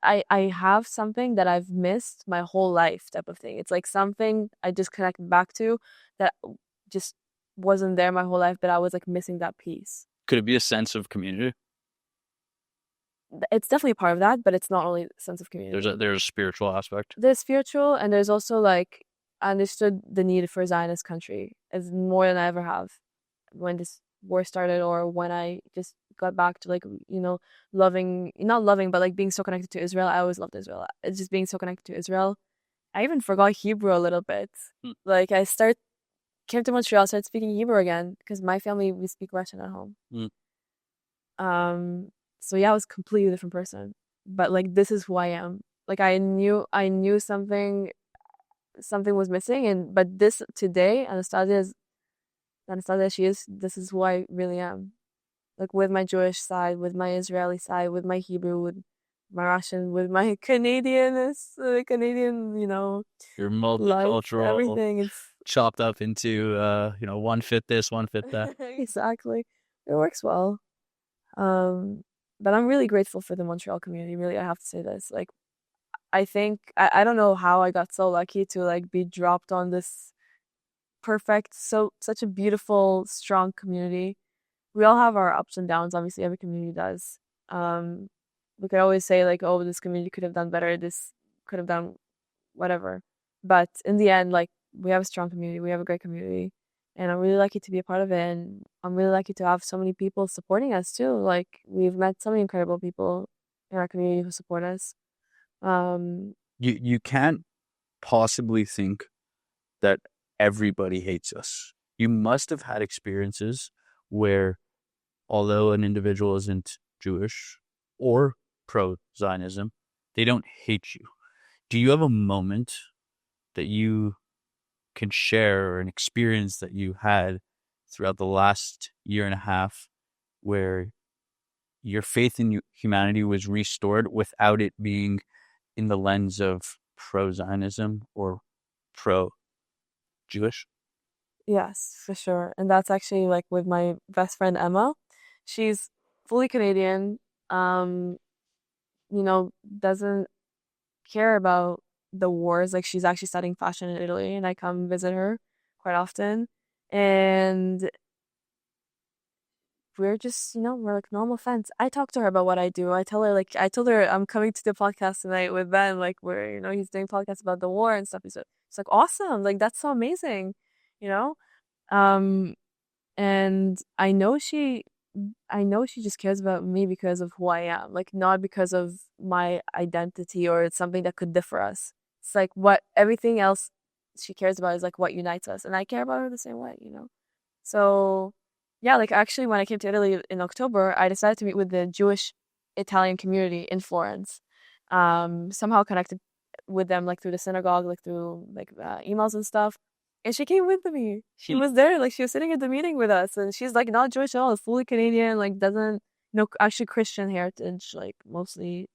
I have something that I've missed my whole life type of thing. It's like something I just connected back to that just wasn't there my whole life, but I was like missing that piece. Could it be a sense of community? It's definitely a part of that, but it's not only sense of community. There's a spiritual aspect. There's spiritual and there's also like I understood the need for a Zionist country as more than I ever have when this war started or when I just got back to like loving not loving but like being so connected to Israel. I always loved Israel. It's just being so connected to Israel. I even forgot Hebrew a little bit. Hmm. Like came to Montreal, started speaking Hebrew again because my family we speak Russian at home. Hmm. So yeah, I was a completely different person. But like this is who I am. Like I knew something was missing but this today Anastasia she is this is who I really am. Like with my Jewish side, with my Israeli side, with my Hebrew, with my Russian, with my Canadian, You're life, multicultural, everything. It's chopped up into one fit this, one fit that. exactly. It works well. Um, but I'm really grateful for the Montreal community. Really, I have to say this. Like, I think I don't know how I got so lucky to like be dropped on this perfect, such a beautiful, strong community. We all have our ups and downs. Obviously, every community does. Um, we could always say like, oh, this community could have done better. This could have done whatever. But in the end, like we have a strong community. We have a great community, and I'm really lucky to be a part of it. And I'm really lucky to have so many people supporting us too. Like we've met so many incredible people in our community who support us. Um, You can't possibly think that everybody hates us. You must have had experiences where, although an individual isn't Jewish or pro-Zionism, they don't hate you. Do you have a moment that you can share or an experience that you had throughout the last year and a half where your faith in humanity was restored without it being in the lens of pro-Zionism or pro-Jewish? yes, for sure. And that's actually like with my best friend Emma. She's fully Canadian. Um, doesn't care about the wars. Like she's actually studying fashion in Italy, and I come visit her quite often. And we're just, we're like normal friends. I talk to her about what I do. I told her I'm coming to the podcast tonight with Ben, like where, he's doing podcasts about the war and stuff. It's like awesome. Like that's so amazing, you know? Um, and I know she just cares about me because of who I am, like not because of my identity or it's something that could differ us. It's like what everything else she cares about is like what unites us, and I care about her the same way. So yeah, like actually when I came to Italy in October, I decided to meet with the Jewish Italian community in Florence. Somehow connected with them like through the synagogue, like through like emails and stuff. And she came with me. She Hmm. was there, like she was sitting at the meeting with us, and she's like not Jewish at all, fully Canadian, like doesn't actually Christian heritage, like mostly.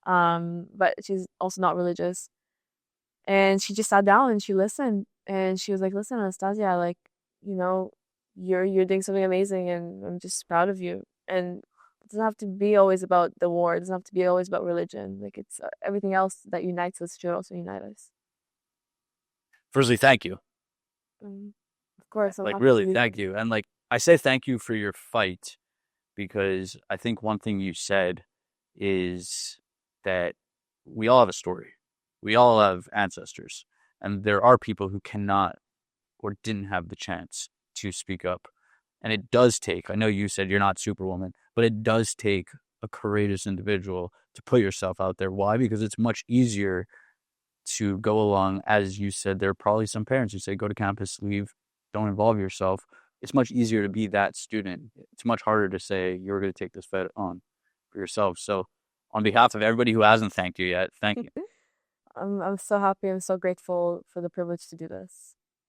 But she's also not religious. And she just sat down and she listened, and she was like, "Listen, Anastasia, like, you know, you're doing something amazing, and I'm just proud of you." And it doesn't have to be always about the war. It doesn't have to be always about religion. Like it's everything else that unites us should also unite us. Firstly, thank you. And of course, I'm Like, happy to really, be thank there. you. And like, I say thank you for your fight because I think one thing you said is that we all have a story. We all have ancestors, and there are people who cannot or didn't have the chance to speak up. And it does take, I know you said you're not Superwoman, but it does take a courageous individual to put yourself out there. Why? Because it's much easier to go along, as you said, there are probably some parents who say, go to campus, leave, don't involve yourself. It's much easier to be that student. It's much harder to say, you're going to take this fight on for yourself. So, on behalf of everybody who hasn't thanked you yet, thank you. I'm so happy. I'm so grateful for the privilege to do this.